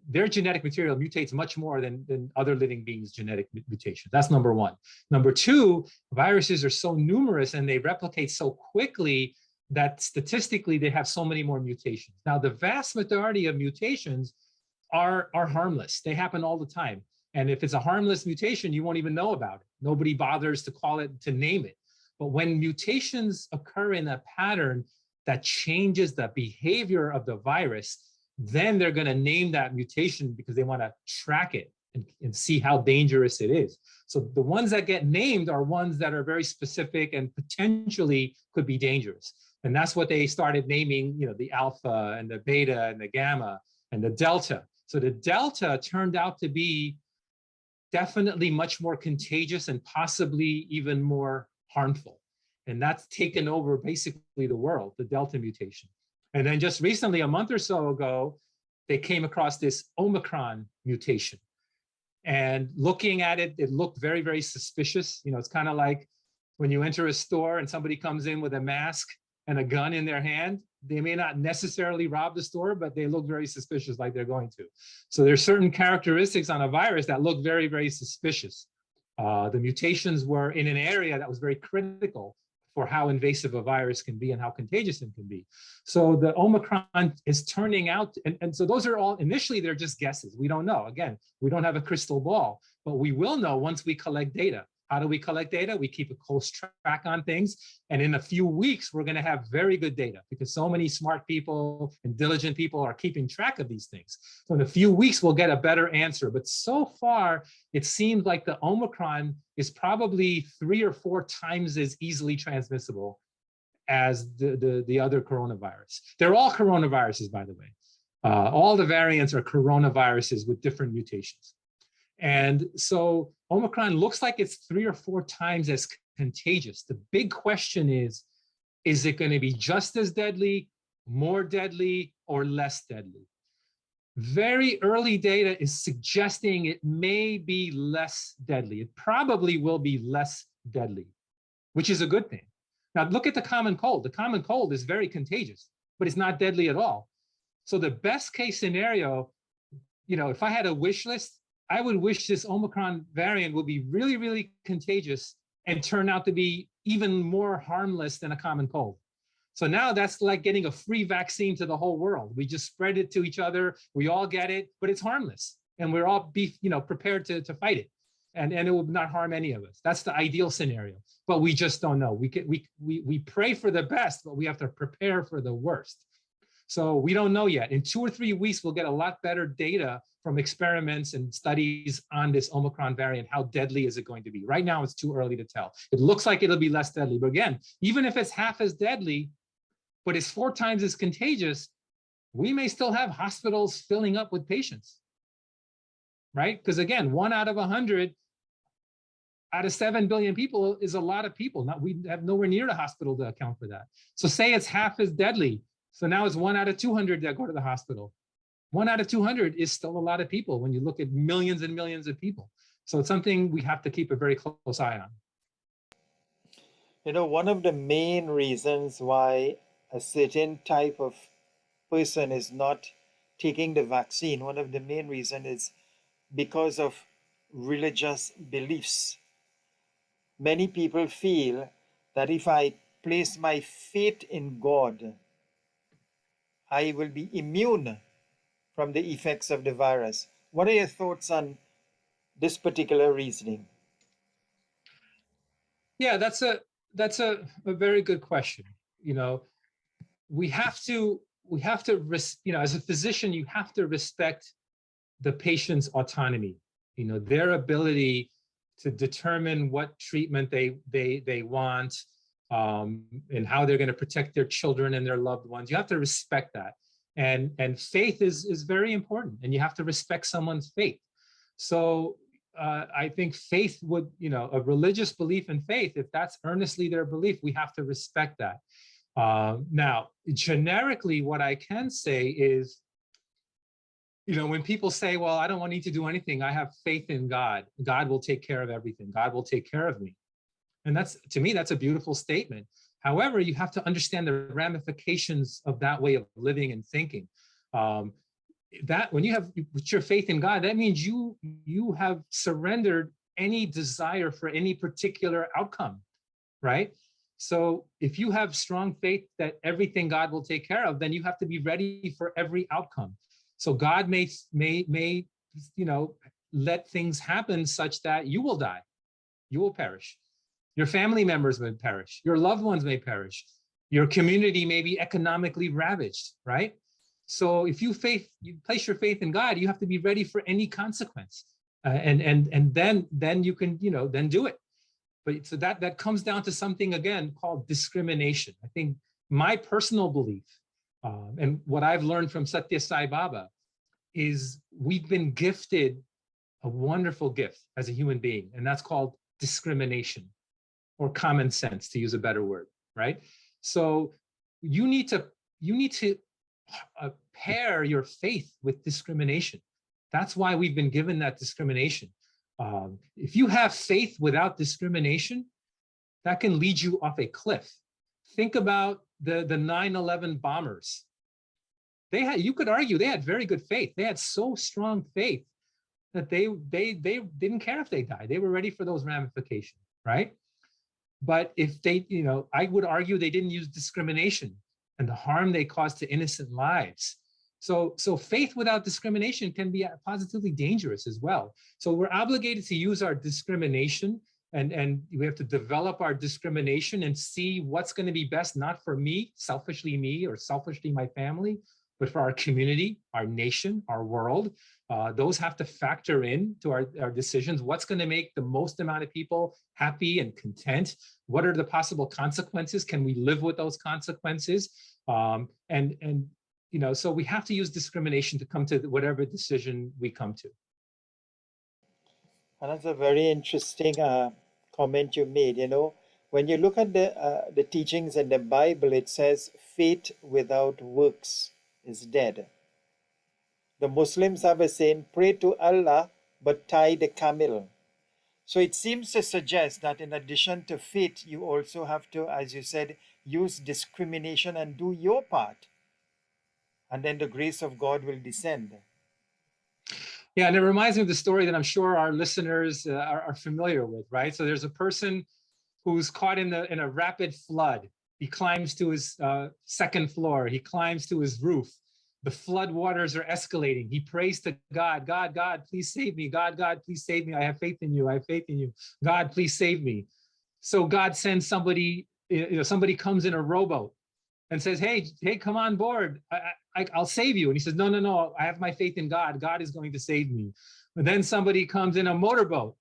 Their genetic material mutates much more than other living beings' genetic mutations. That's number one. Number two, viruses are so numerous and they replicate so quickly that statistically they have so many more mutations. Now, the vast majority of mutations are harmless. They happen all the time. And if it's a harmless mutation, you won't even know about it. Nobody bothers to call it, to name it. But when mutations occur in a pattern that changes the behavior of the virus, then they're going to name that mutation because they want to track it and see how dangerous it is. So the ones that get named are ones that are very specific and potentially could be dangerous. And that's what they started naming, the alpha and the beta and the gamma and the delta. So the delta turned out to be definitely much more contagious and possibly even more harmful. And that's taken over basically the world, the Delta mutation. And then just recently, a month or so ago, they came across this Omicron mutation. And looking at it, it looked very, very suspicious. It's kind of like when you enter a store and somebody comes in with a mask and a gun in their hand. They may not necessarily rob the store, but they look very suspicious, like they're going to. So there's certain characteristics on a virus that look very, very suspicious. The mutations were in an area that was very critical for how invasive a virus can be and how contagious it can be. So the Omicron is turning out, and so those are all, initially they're just guesses. We don't know. Again, we don't have a crystal ball, but we will know once we collect data. How do we collect data? We keep a close track on things. And in a few weeks, we're going to have very good data because so many smart people and diligent people are keeping track of these things. So in a few weeks, we'll get a better answer. But so far, it seems like the Omicron is probably 3 or 4 times as easily transmissible as the other coronavirus. They're all coronaviruses, by the way. All the variants are coronaviruses with different mutations. And so Omicron looks like it's 3 or 4 times as contagious. The big question is it going to be just as deadly, more deadly, or less deadly? Very early data is suggesting it may be less deadly. It probably will be less deadly, which is a good thing. Now look at the common cold. The common cold is very contagious, but it's not deadly at all. So the best case scenario, if I had a wish list, I would wish this Omicron variant will be really, really contagious and turn out to be even more harmless than a common cold. So now that's like getting a free vaccine to the whole world. We just spread it to each other. We all get it, but it's harmless. And we're all prepared to fight it. And it will not harm any of us. That's the ideal scenario. But we just don't know. We pray for the best, but we have to prepare for the worst. So we don't know yet. In 2 or 3 weeks, we'll get a lot better data from experiments and studies on this Omicron variant. How deadly is it going to be? Right now, it's too early to tell. It looks like it'll be less deadly. But again, even if it's half as deadly, but it's 4 times as contagious, we may still have hospitals filling up with patients, right? Because again, 1 out of 100 out of 7 billion people is a lot of people. We have nowhere near a hospital to account for that. So say it's half as deadly. So now it's 1 out of 200 that go to the hospital. 1 out of 200 is still a lot of people when you look at millions and millions of people. So it's something we have to keep a very close eye on. You know, one of the main reasons why a certain type of person is not taking the vaccine, one of the main reasons is because of religious beliefs. Many people feel that if I place my faith in God, I will be immune from the effects of the virus. What are your thoughts on this particular reasoning? Yeah, that's a very good question. You know, we have to as a physician, you have to respect the patient's autonomy, you know, their ability to determine what treatment they want, and how they're going to protect their children and their loved ones. You have to respect that. And faith is very important, and you have to respect someone's faith. So I think faith would, you know, a religious belief in faith, if that's earnestly their belief, we have to respect that. Now, generically, what I can say is, you know, when people say, well, I don't need to do anything, I have faith in God. God will take care of everything. God will take care of me. And that's, to me, that's a beautiful statement. However, you have to understand the ramifications of that way of living and thinking. That when you have your faith in God, that means you have surrendered any desire for any particular outcome, right? So if you have strong faith that everything God will take care of, then you have to be ready for every outcome. So God may you know, let things happen such that you will die, you will perish. Your family members may perish, your loved ones may perish, your community may be economically ravaged, right? So if you place your faith in God, you have to be ready for any consequence, and then you can, you know, then do it. But so that comes down to something again called discrimination. I think my personal belief, and what I've learned from Satya Sai Baba, is we've been gifted a wonderful gift as a human being, and that's called discrimination, or common sense, to use a better word, right? So you need to pair your faith with discrimination. That's why we've been given that discrimination. If you have faith without discrimination, that can lead you off a cliff. Think about the 9/11 bombers. You could argue they had very good faith. They had so strong faith that they didn't care if they died. They were ready for those ramifications, right? But if they, you know, I would argue they didn't use discrimination and the harm they caused to innocent lives. So faith without discrimination can be positively dangerous as well. So we're obligated to use our discrimination, and we have to develop our discrimination and see what's going to be best, not for me, or selfishly my family, but for our community, our nation, our world. Those have to factor in to our decisions. What's going to make the most amount of people happy and content? What are the possible consequences? Can we live with those consequences? And you know, so we have to use discrimination to come to whatever decision we come to. And that's a very interesting comment you made. You know, when you look at the teachings in the Bible, it says faith without works is dead. The Muslims have a saying, pray to Allah, but tie the camel. So it seems to suggest that in addition to faith, you also have to, as you said, use discrimination and do your part. And then the grace of God will descend. Yeah, and it reminds me of the story that I'm sure our listeners are familiar with, right? So there's a person who's caught in a rapid flood. He climbs to his second floor. He climbs to his roof. The flood waters are escalating. He prays to God. God, please save me. God, please save me. I have faith in you. I have faith in you. God, please save me. So God sends somebody, somebody comes in a rowboat and says, hey, come on board. I'll save you. And he says, no, no, no, I have my faith in God. God is going to save me. And then somebody comes in a motorboat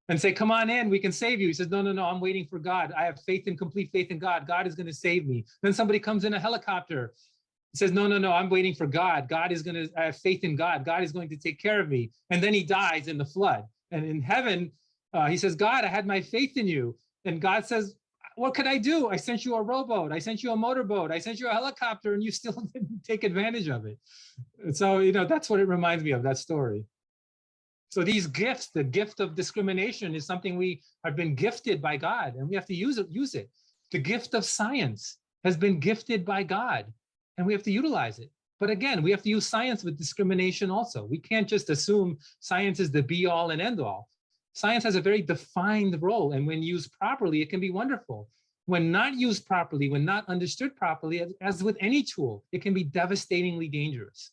and say, come on in, we can save you. He says, no, no, no, I'm waiting for God. I have complete faith in God. God is going to save me. Then somebody comes in a helicopter. He says, no, no, no, I'm waiting for God. I have faith in God. God is going to take care of me. And then he dies in the flood. And in heaven, he says, God, I had my faith in you. And God says, what could I do? I sent you a rowboat. I sent you a motorboat. I sent you a helicopter, and you still didn't take advantage of it. And so, that's what it reminds me of, that story. So these gifts, the gift of discrimination is something we have been gifted by God, and we have to use it. The gift of science has been gifted by God, and we have to utilize it. But again, we have to use science with discrimination also. We can't just assume science is the be all and end all. Science has a very defined role, and when used properly, it can be wonderful. When not used properly, when not understood properly, as with any tool, it can be devastatingly dangerous.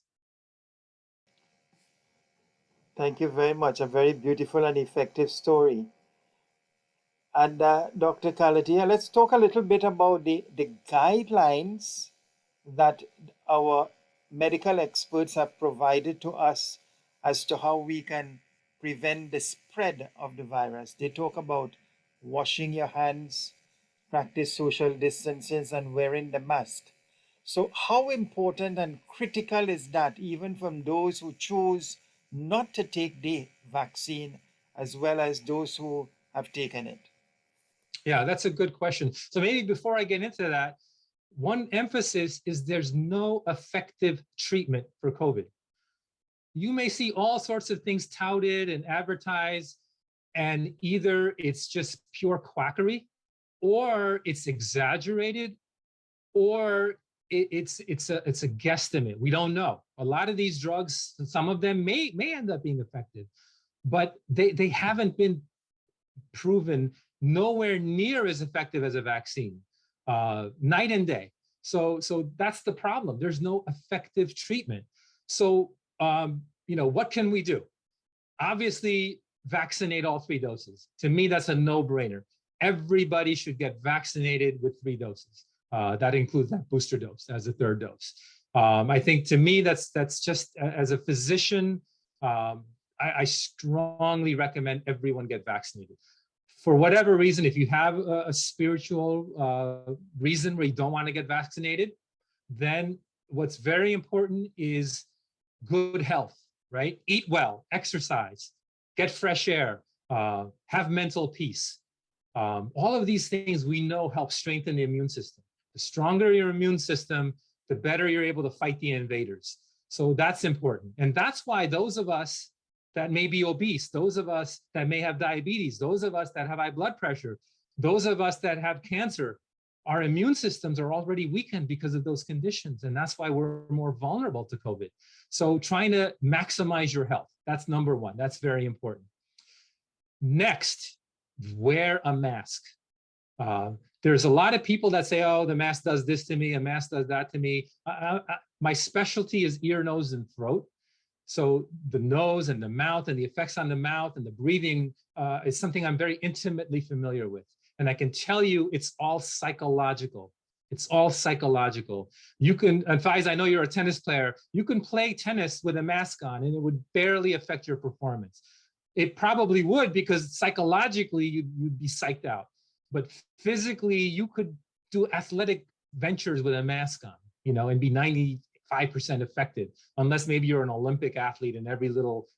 Thank you very much. A very beautiful and effective story. And Dr. Kalatia, let's talk a little bit about the guidelines that our medical experts have provided to us as to how we can prevent the spread of the virus. They talk about washing your hands, practice social distances, and wearing the mask. So how important and critical is that, even from those who choose not to take the vaccine, as well as those who have taken it? Yeah, that's a good question. So maybe before I get into that, one emphasis is there's no effective treatment for COVID. You may see all sorts of things touted and advertised, and either it's just pure quackery, or it's exaggerated, or it's a guesstimate. We don't know. A lot of these drugs, some of them may end up being effective, but they haven't been proven nowhere near as effective as a vaccine, night and day. So that's the problem. There's no effective treatment. So what can we do? Obviously, vaccinate all 3 doses. To me, that's a no-brainer. Everybody should get vaccinated with 3 doses. That includes that booster dose as a 3rd dose. I think, to me, that's just, as a physician, I strongly recommend everyone get vaccinated. For whatever reason, if you have a spiritual reason where you don't want to get vaccinated, then what's very important is good health, right? Eat well, exercise, get fresh air, have mental peace. All of these things we know help strengthen the immune system. The stronger your immune system, the better you're able to fight the invaders. So that's important. And that's why those of us that may be obese, those of us that may have diabetes, those of us that have high blood pressure, those of us that have cancer, our immune systems are already weakened because of those conditions. And that's why we're more vulnerable to COVID. So trying to maximize your health, that's number one. That's very important. Next, wear a mask. There's a lot of people that say, oh, the mask does this to me, a mask does that to me. My specialty is ear, nose, and throat. So the nose and the mouth and the effects on the mouth and the breathing is something I'm very intimately familiar with. And I can tell you it's all psychological. It's all psychological. You can, and Faiz, I know you're a tennis player, you can play tennis with a mask on and it would barely affect your performance. It probably would, because psychologically you'd be psyched out. But physically, you could do athletic ventures with a mask on, and be 95% effective, unless maybe you're an Olympic athlete and every little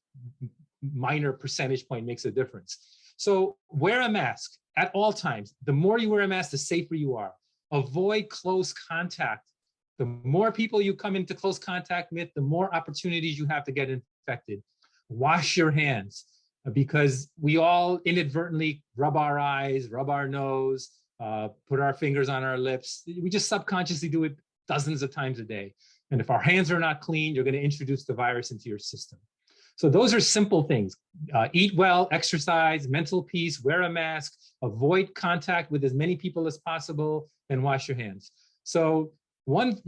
minor percentage point makes a difference. So wear a mask at all times. The more you wear a mask, the safer you are. Avoid close contact. The more people you come into close contact with, the more opportunities you have to get infected. Wash your hands, because we all inadvertently rub our eyes, rub our nose, put our fingers on our lips. We just subconsciously do it dozens of times a day. And if our hands are not clean, you're going to introduce the virus into your system. So those are simple things. Eat well, exercise, mental peace, wear a mask, avoid contact with as many people as possible, and wash your hands. So one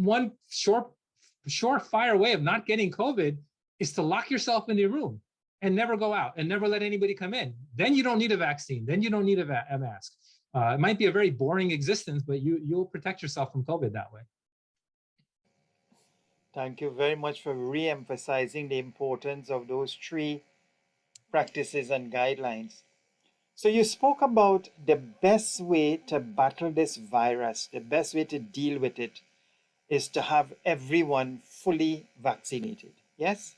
surefire way of not getting COVID is to lock yourself in your room and never go out and never let anybody come in. Then you don't need a vaccine. Then you don't need a mask. It might be a very boring existence, but you'll protect yourself from COVID that way. Thank you very much for re-emphasizing the importance of those three practices and guidelines. So you spoke about the best way to battle this virus, the best way to deal with it is to have everyone fully vaccinated. Yes?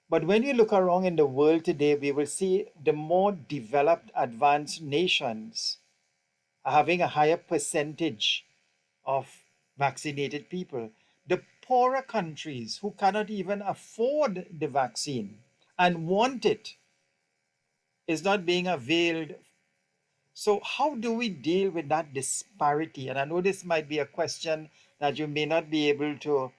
But when you look around in the world today, we will see the more developed, advanced nations are having a higher percentage of vaccinated people. The poorer countries who cannot even afford the vaccine and want it is not being availed. So, how do we deal with that disparity? And I know this might be a question that you may not be able to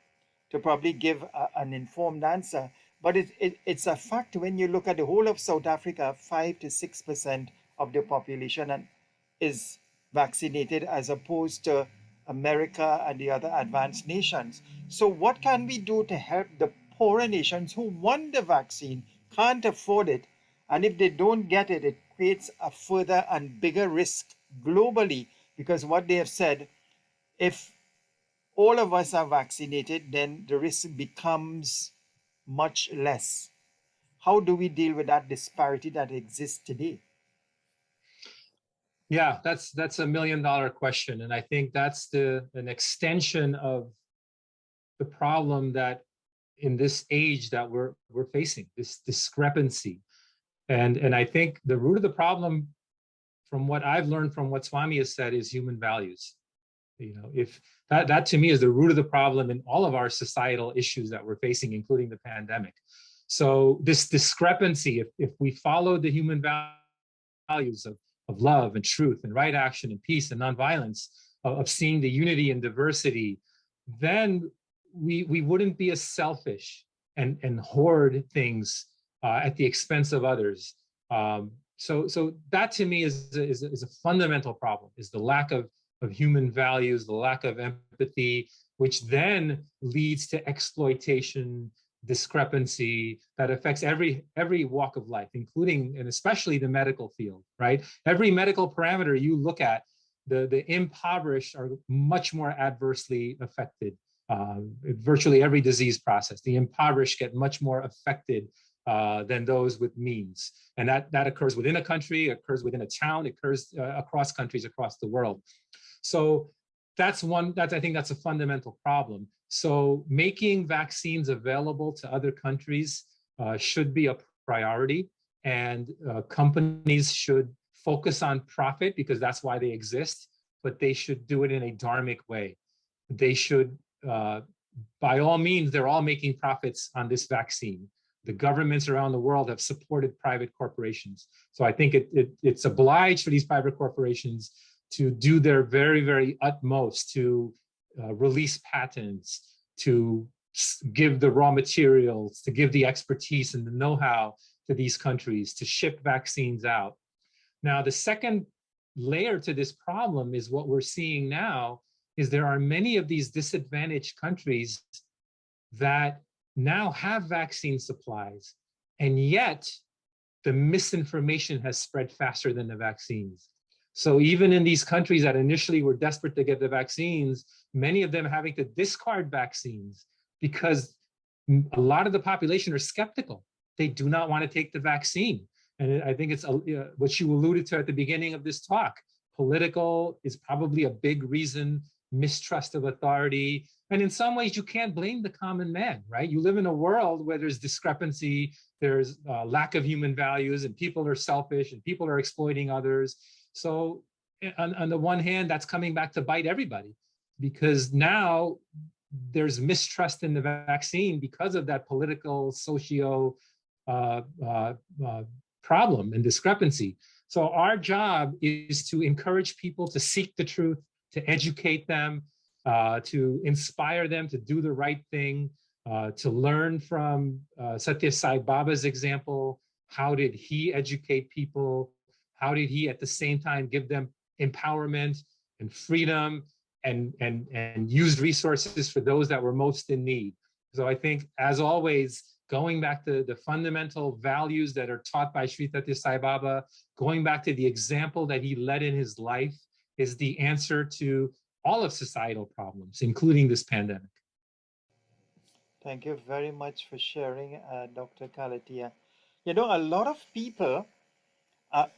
probably give an informed answer, but it's a fact when you look at the whole of South Africa, 5 to 6% of the population is vaccinated as opposed to America and the other advanced nations. So, what can we do to help the poorer nations who want the vaccine, can't afford it, and if they don't get it, it creates a further and bigger risk globally because what they have said, if all of us are vaccinated, then the risk becomes much less. How do we deal with that disparity that exists today? Yeah, that's $1 million question, and I think that's an extension of the problem that in this age that we're facing, this discrepancy. And I think the root of the problem, from what I've learned from what Swami has said, is human values. You know, if that to me is the root of the problem in all of our societal issues that we're facing, including the pandemic. So this discrepancy, if we follow the human values of love and truth and right action and peace and nonviolence, of seeing the unity and diversity, then we wouldn't be as selfish and hoard things at the expense of others. So that to me is a fundamental problem, is the lack of human values, the lack of empathy, which then leads to exploitation, discrepancy that affects every walk of life, including and especially the medical field, right? Every medical parameter you look at, the impoverished are much more adversely affected. Virtually every disease process, the impoverished get much more affected than those with means. And that occurs within a country, occurs within a town, occurs across countries, across the world. So I think that's a fundamental problem. So making vaccines available to other countries should be a priority, and companies should focus on profit because that's why they exist, but they should do it in a dharmic way. They should, by all means, they're all making profits on this vaccine. The governments around the world have supported private corporations. So I think it's obliged for these private corporations to do their very, very utmost to release patents, to give the raw materials, to give the expertise and the know-how to these countries, to ship vaccines out. Now, the second layer to this problem is what we're seeing now is there are many of these disadvantaged countries that now have vaccine supplies, and yet the misinformation has spread faster than the vaccines. So even in these countries that initially were desperate to get the vaccines, many of them are having to discard vaccines because a lot of the population are skeptical. They do not want to take the vaccine. And I think it's what you alluded to at the beginning of this talk. Political is probably a big reason, mistrust of authority. And in some ways, you can't blame the common man, right? You live in a world where there's discrepancy, there's lack of human values, and people are selfish, and people are exploiting others. So on the one hand, that's coming back to bite everybody, because now there's mistrust in the vaccine because of that political, socio problem and discrepancy. So our job is to encourage people to seek the truth, to educate them, to inspire them to do the right thing, to learn from Satya Sai Baba's example. How did he educate people? How did he at the same time give them empowerment and freedom and use resources for those that were most in need? So I think, as always, going back to the fundamental values that are taught by Sri Satya Sai Baba, going back to the example that he led in his life, is the answer to all of societal problems, including this pandemic. Thank you very much for sharing, Dr. Kalatia. You know, a lot of people are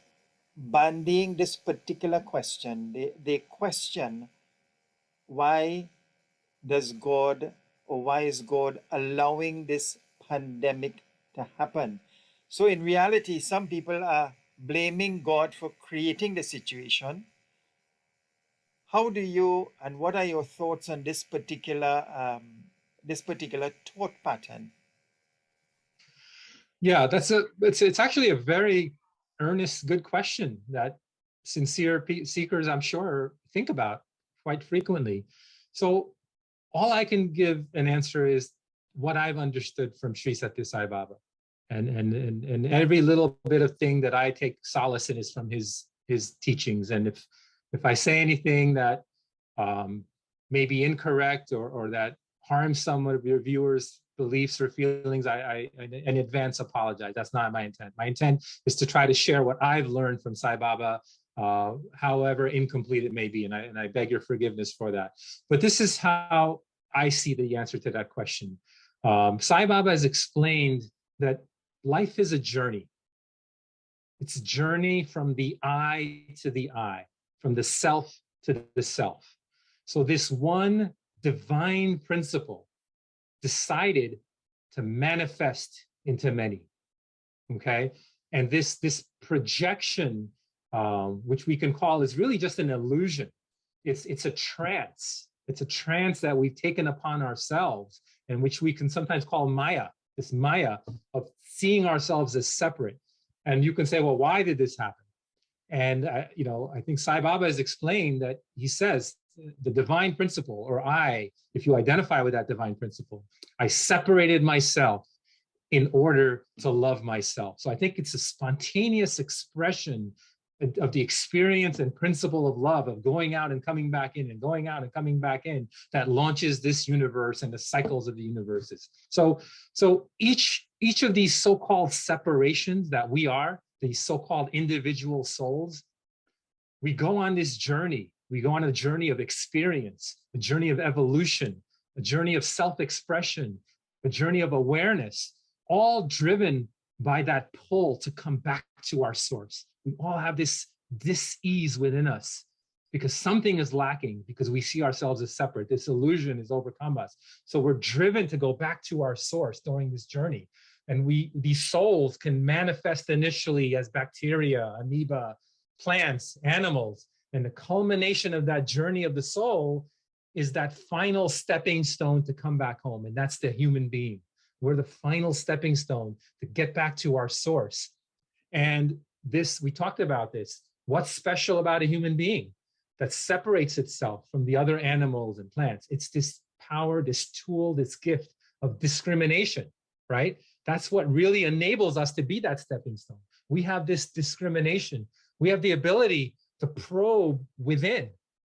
bandying this particular question. They question why does God or why is God allowing this pandemic to happen? So, in reality, some people are blaming God for creating the situation. How do you and what are your thoughts on this particular thought pattern? Yeah, it's actually a very earnest, good question that sincere seekers, I'm sure, think about quite frequently. So all I can give an answer is what I've understood from Sri Satya Sai Baba. And every little bit of thing that I take solace in is from his teachings. And if I say anything that may be incorrect or that harms some of your viewers' beliefs or feelings, I in advance apologize. That's not my intent. My intent is to try to share what I've learned from Sai Baba, however incomplete it may be, and I beg your forgiveness for that. But this is how I see the answer to that question. Sai Baba has explained that life is a journey. It's a journey from the I to the I, from the self to the self. So this one divine principle decided to manifest into many, okay? And this projection, which we can call, is really just an illusion. It's a trance. It's a trance that we've taken upon ourselves, and which we can sometimes call Maya, this Maya of seeing ourselves as separate. And you can say, well, why did this happen? And I think Sai Baba has explained that he says the divine principle, or I, if you identify with that divine principle, I separated myself in order to love myself. So I think it's a spontaneous expression of the experience and principle of love, of going out and coming back in and going out and coming back in, that launches this universe and the cycles of the universes. So each of these so-called separations that we are, these so-called individual souls, we go on this journey. We go on a journey of experience, a journey of evolution, a journey of self-expression, a journey of awareness, all driven by that pull to come back to our source. We all have this dis-ease within us because something is lacking, because we see ourselves as separate. This illusion has overcome us. So we're driven to go back to our source during this journey. And these souls can manifest initially as bacteria, amoeba, plants, animals. And the culmination of that journey of the soul is that final stepping stone to come back home. And that's the human being. We're the final stepping stone to get back to our source. And this, we talked about this. What's special about a human being that separates itself from the other animals and plants? It's this power, this tool, this gift of discrimination, right? That's what really enables us to be that stepping stone. We have this discrimination. We have the ability to probe within,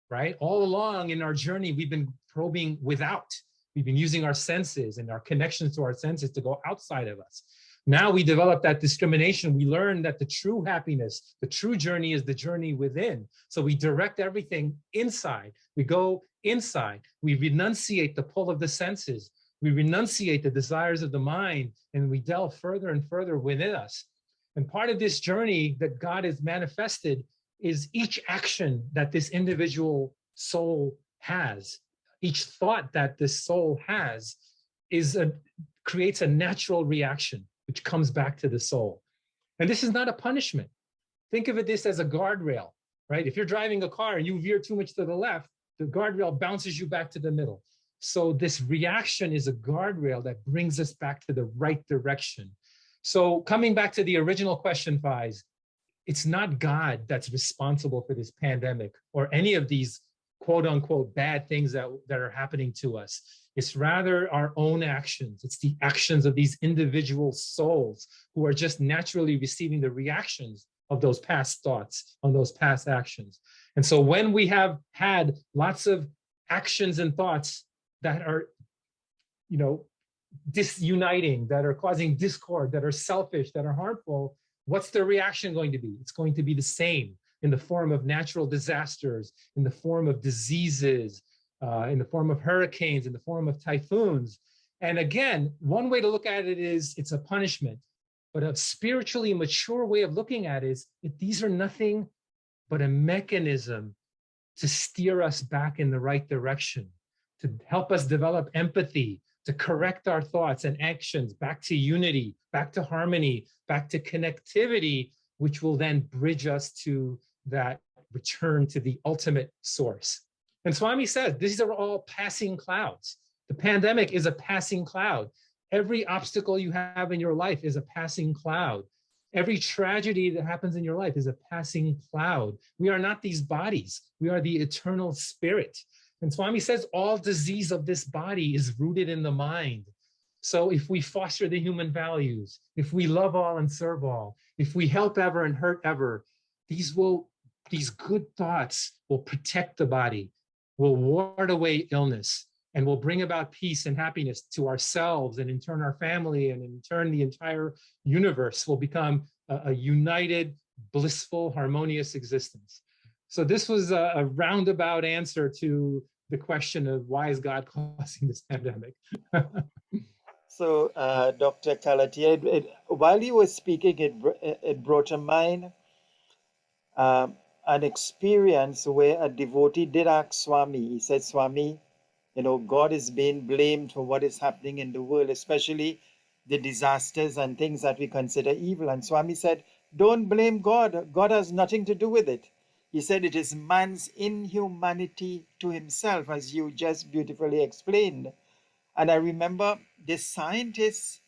right? All along in our journey, we've been probing without. We've been using our senses and our connections to our senses to go outside of us. Now we develop that discrimination. We learn that the true happiness, the true journey is the journey within. So we direct everything inside. We go inside. We renunciate the pull of the senses. We renunciate the desires of the mind, and we delve further and further within us. And part of this journey that God has manifested is each action that this individual soul has, each thought that this soul has creates a natural reaction, which comes back to the soul. And this is not a punishment. Think of this as a guardrail, right? If you're driving a car and you veer too much to the left, the guardrail bounces you back to the middle. So this reaction is a guardrail that brings us back to the right direction. So coming back to the original question, Faiz, it's not God that's responsible for this pandemic or any of these quote unquote bad things that are happening to us. It's rather our own actions. It's the actions of these individual souls who are just naturally receiving the reactions of those past thoughts, on those past actions. And so when we have had lots of actions and thoughts that are, disuniting, that are causing discord, that are selfish, that are harmful, what's the reaction going to be? It's going to be the same in the form of natural disasters, in the form of diseases, in the form of hurricanes, in the form of typhoons. And again, one way to look at it is it's a punishment, but a spiritually mature way of looking at it is these are nothing but a mechanism to steer us back in the right direction, to help us develop empathy, to correct our thoughts and actions back to unity, back to harmony, back to connectivity, which will then bridge us to that return to the ultimate source. And Swami says, these are all passing clouds. The pandemic is a passing cloud. Every obstacle you have in your life is a passing cloud. Every tragedy that happens in your life is a passing cloud. We are not these bodies. We are the eternal spirit. And Swami says all disease of this body is rooted in the mind. So if we foster the human values, if we love all and serve all, if we help ever and hurt ever, these good thoughts will protect the body, will ward away illness, and will bring about peace and happiness to ourselves, and in turn our family, and in turn the entire universe will become a united, blissful, harmonious existence. So this was a roundabout answer to the question of why is God causing this pandemic? So, Dr. Kalatia, while you were speaking, it brought to mind an experience where a devotee did ask Swami. He said, Swami, you know, God is being blamed for what is happening in the world, especially the disasters and things that we consider evil. And Swami said, don't blame God. God has nothing to do with it. He said it is man's inhumanity to himself, as you just beautifully explained. And I remember this scientist,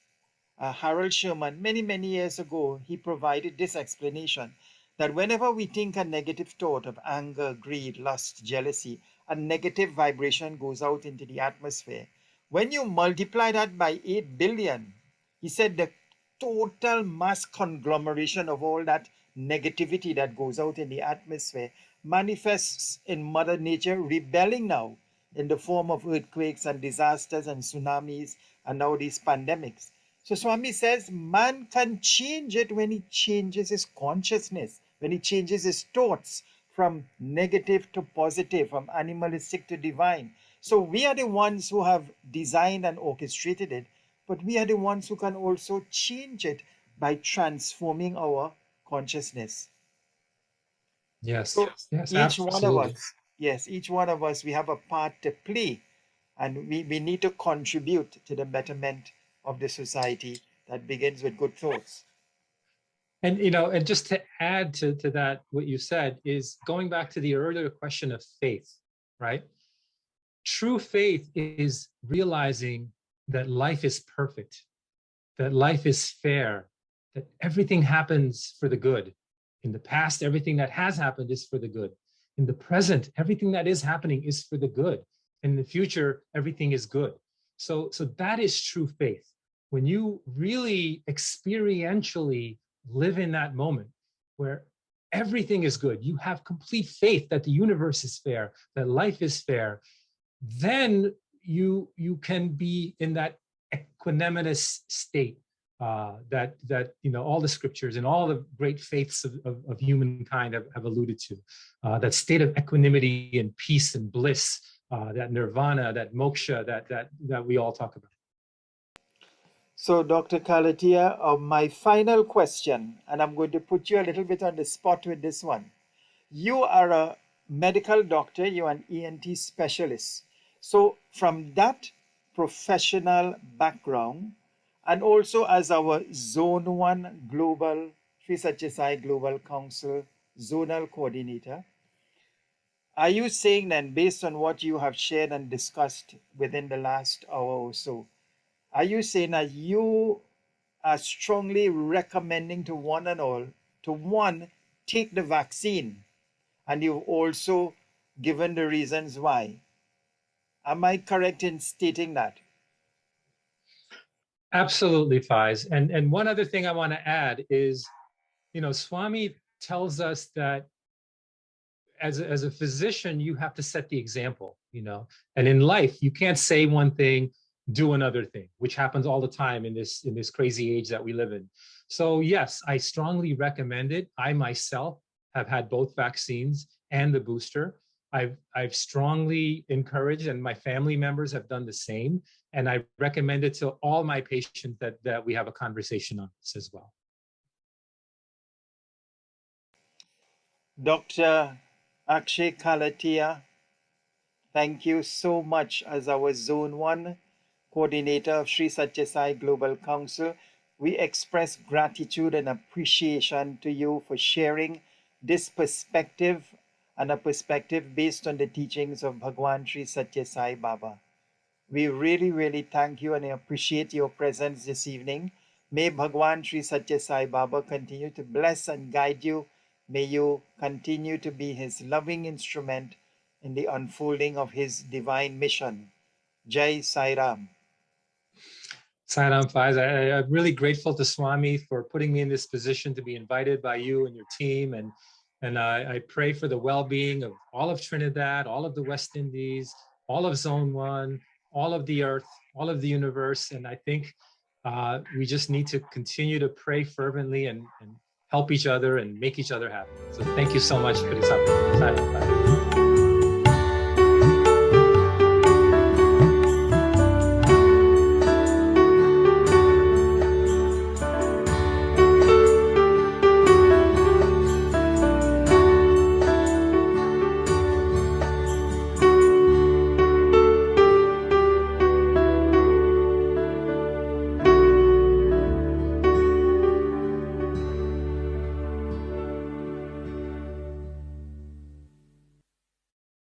Harold Sherman, many, many years ago, he provided this explanation that whenever we think a negative thought of anger, greed, lust, jealousy, a negative vibration goes out into the atmosphere. When you multiply that by 8 billion, he said the total mass conglomeration of all that negativity that goes out in the atmosphere manifests in Mother Nature rebelling now in the form of earthquakes and disasters and tsunamis and now these pandemics. So Swami says man can change it when he changes his consciousness, when he changes his thoughts from negative to positive, from animalistic to divine. So we are the ones who have designed and orchestrated it, but we are the ones who can also change it by transforming our consciousness. Yes, So yes, each one of absolutely. us, yes, each one of us, we have a part to play, and we need to contribute to the betterment of the society that begins with good thoughts. And and just to add to that, what you said is going back to the earlier question of faith, right? True faith is realizing that life is perfect, that life is fair, that everything happens for the good. In the past, everything that has happened is for the good. In the present, everything that is happening is for the good. In the future, everything is good. So that is true faith. When you really experientially live in that moment where everything is good, you have complete faith that the universe is fair, that life is fair, then you can be in that equanimous state that all the scriptures and all the great faiths of humankind have alluded to. That state of equanimity and peace and bliss, that nirvana, that moksha that we all talk about. So, Dr. Kalatia, my final question, and I'm going to put you a little bit on the spot with this one. You are a medical doctor, you're an ENT specialist. So, from that professional background, and also as our Zone 1 Global, Sri Sathya Sai Global Council Zonal Coordinator, are you saying then, based on what you have shared and discussed within the last hour or so, are you saying that you are strongly recommending to one and all to one, take the vaccine, and you've also given the reasons why? Am I correct in stating that? Absolutely, Faiz. And one other thing I want to add is, Swami tells us that as a physician, you have to set the example, and in life, you can't say one thing, do another thing, which happens all the time in this crazy age that we live in. So yes, I strongly recommend it. I myself have had both vaccines and the booster. I've strongly encouraged, and my family members have done the same. And I recommend it to all my patients that we have a conversation on this as well. Dr. Axay Kalatia, thank you so much as our Zone 1 coordinator of Sri Satya Sai Global Council. We express gratitude and appreciation to you for sharing this perspective, and a perspective based on the teachings of Bhagwan Sri Satya Sai Baba. We really, really thank you and appreciate your presence this evening. May Bhagwan Sri Satya Sai Baba continue to bless and guide you. May you continue to be his loving instrument in the unfolding of his divine mission. Jai Sai Ram. Sairam Faiz, I'm really grateful to Swami for putting me in this position to be invited by you and your team. And I pray for the well-being of all of Trinidad, all of the West Indies, all of Zone 1, all of the earth, all of the universe. And I think we just need to continue to pray fervently and help each other and make each other happy. So thank you so much for this opportunity. Sairam Faiz.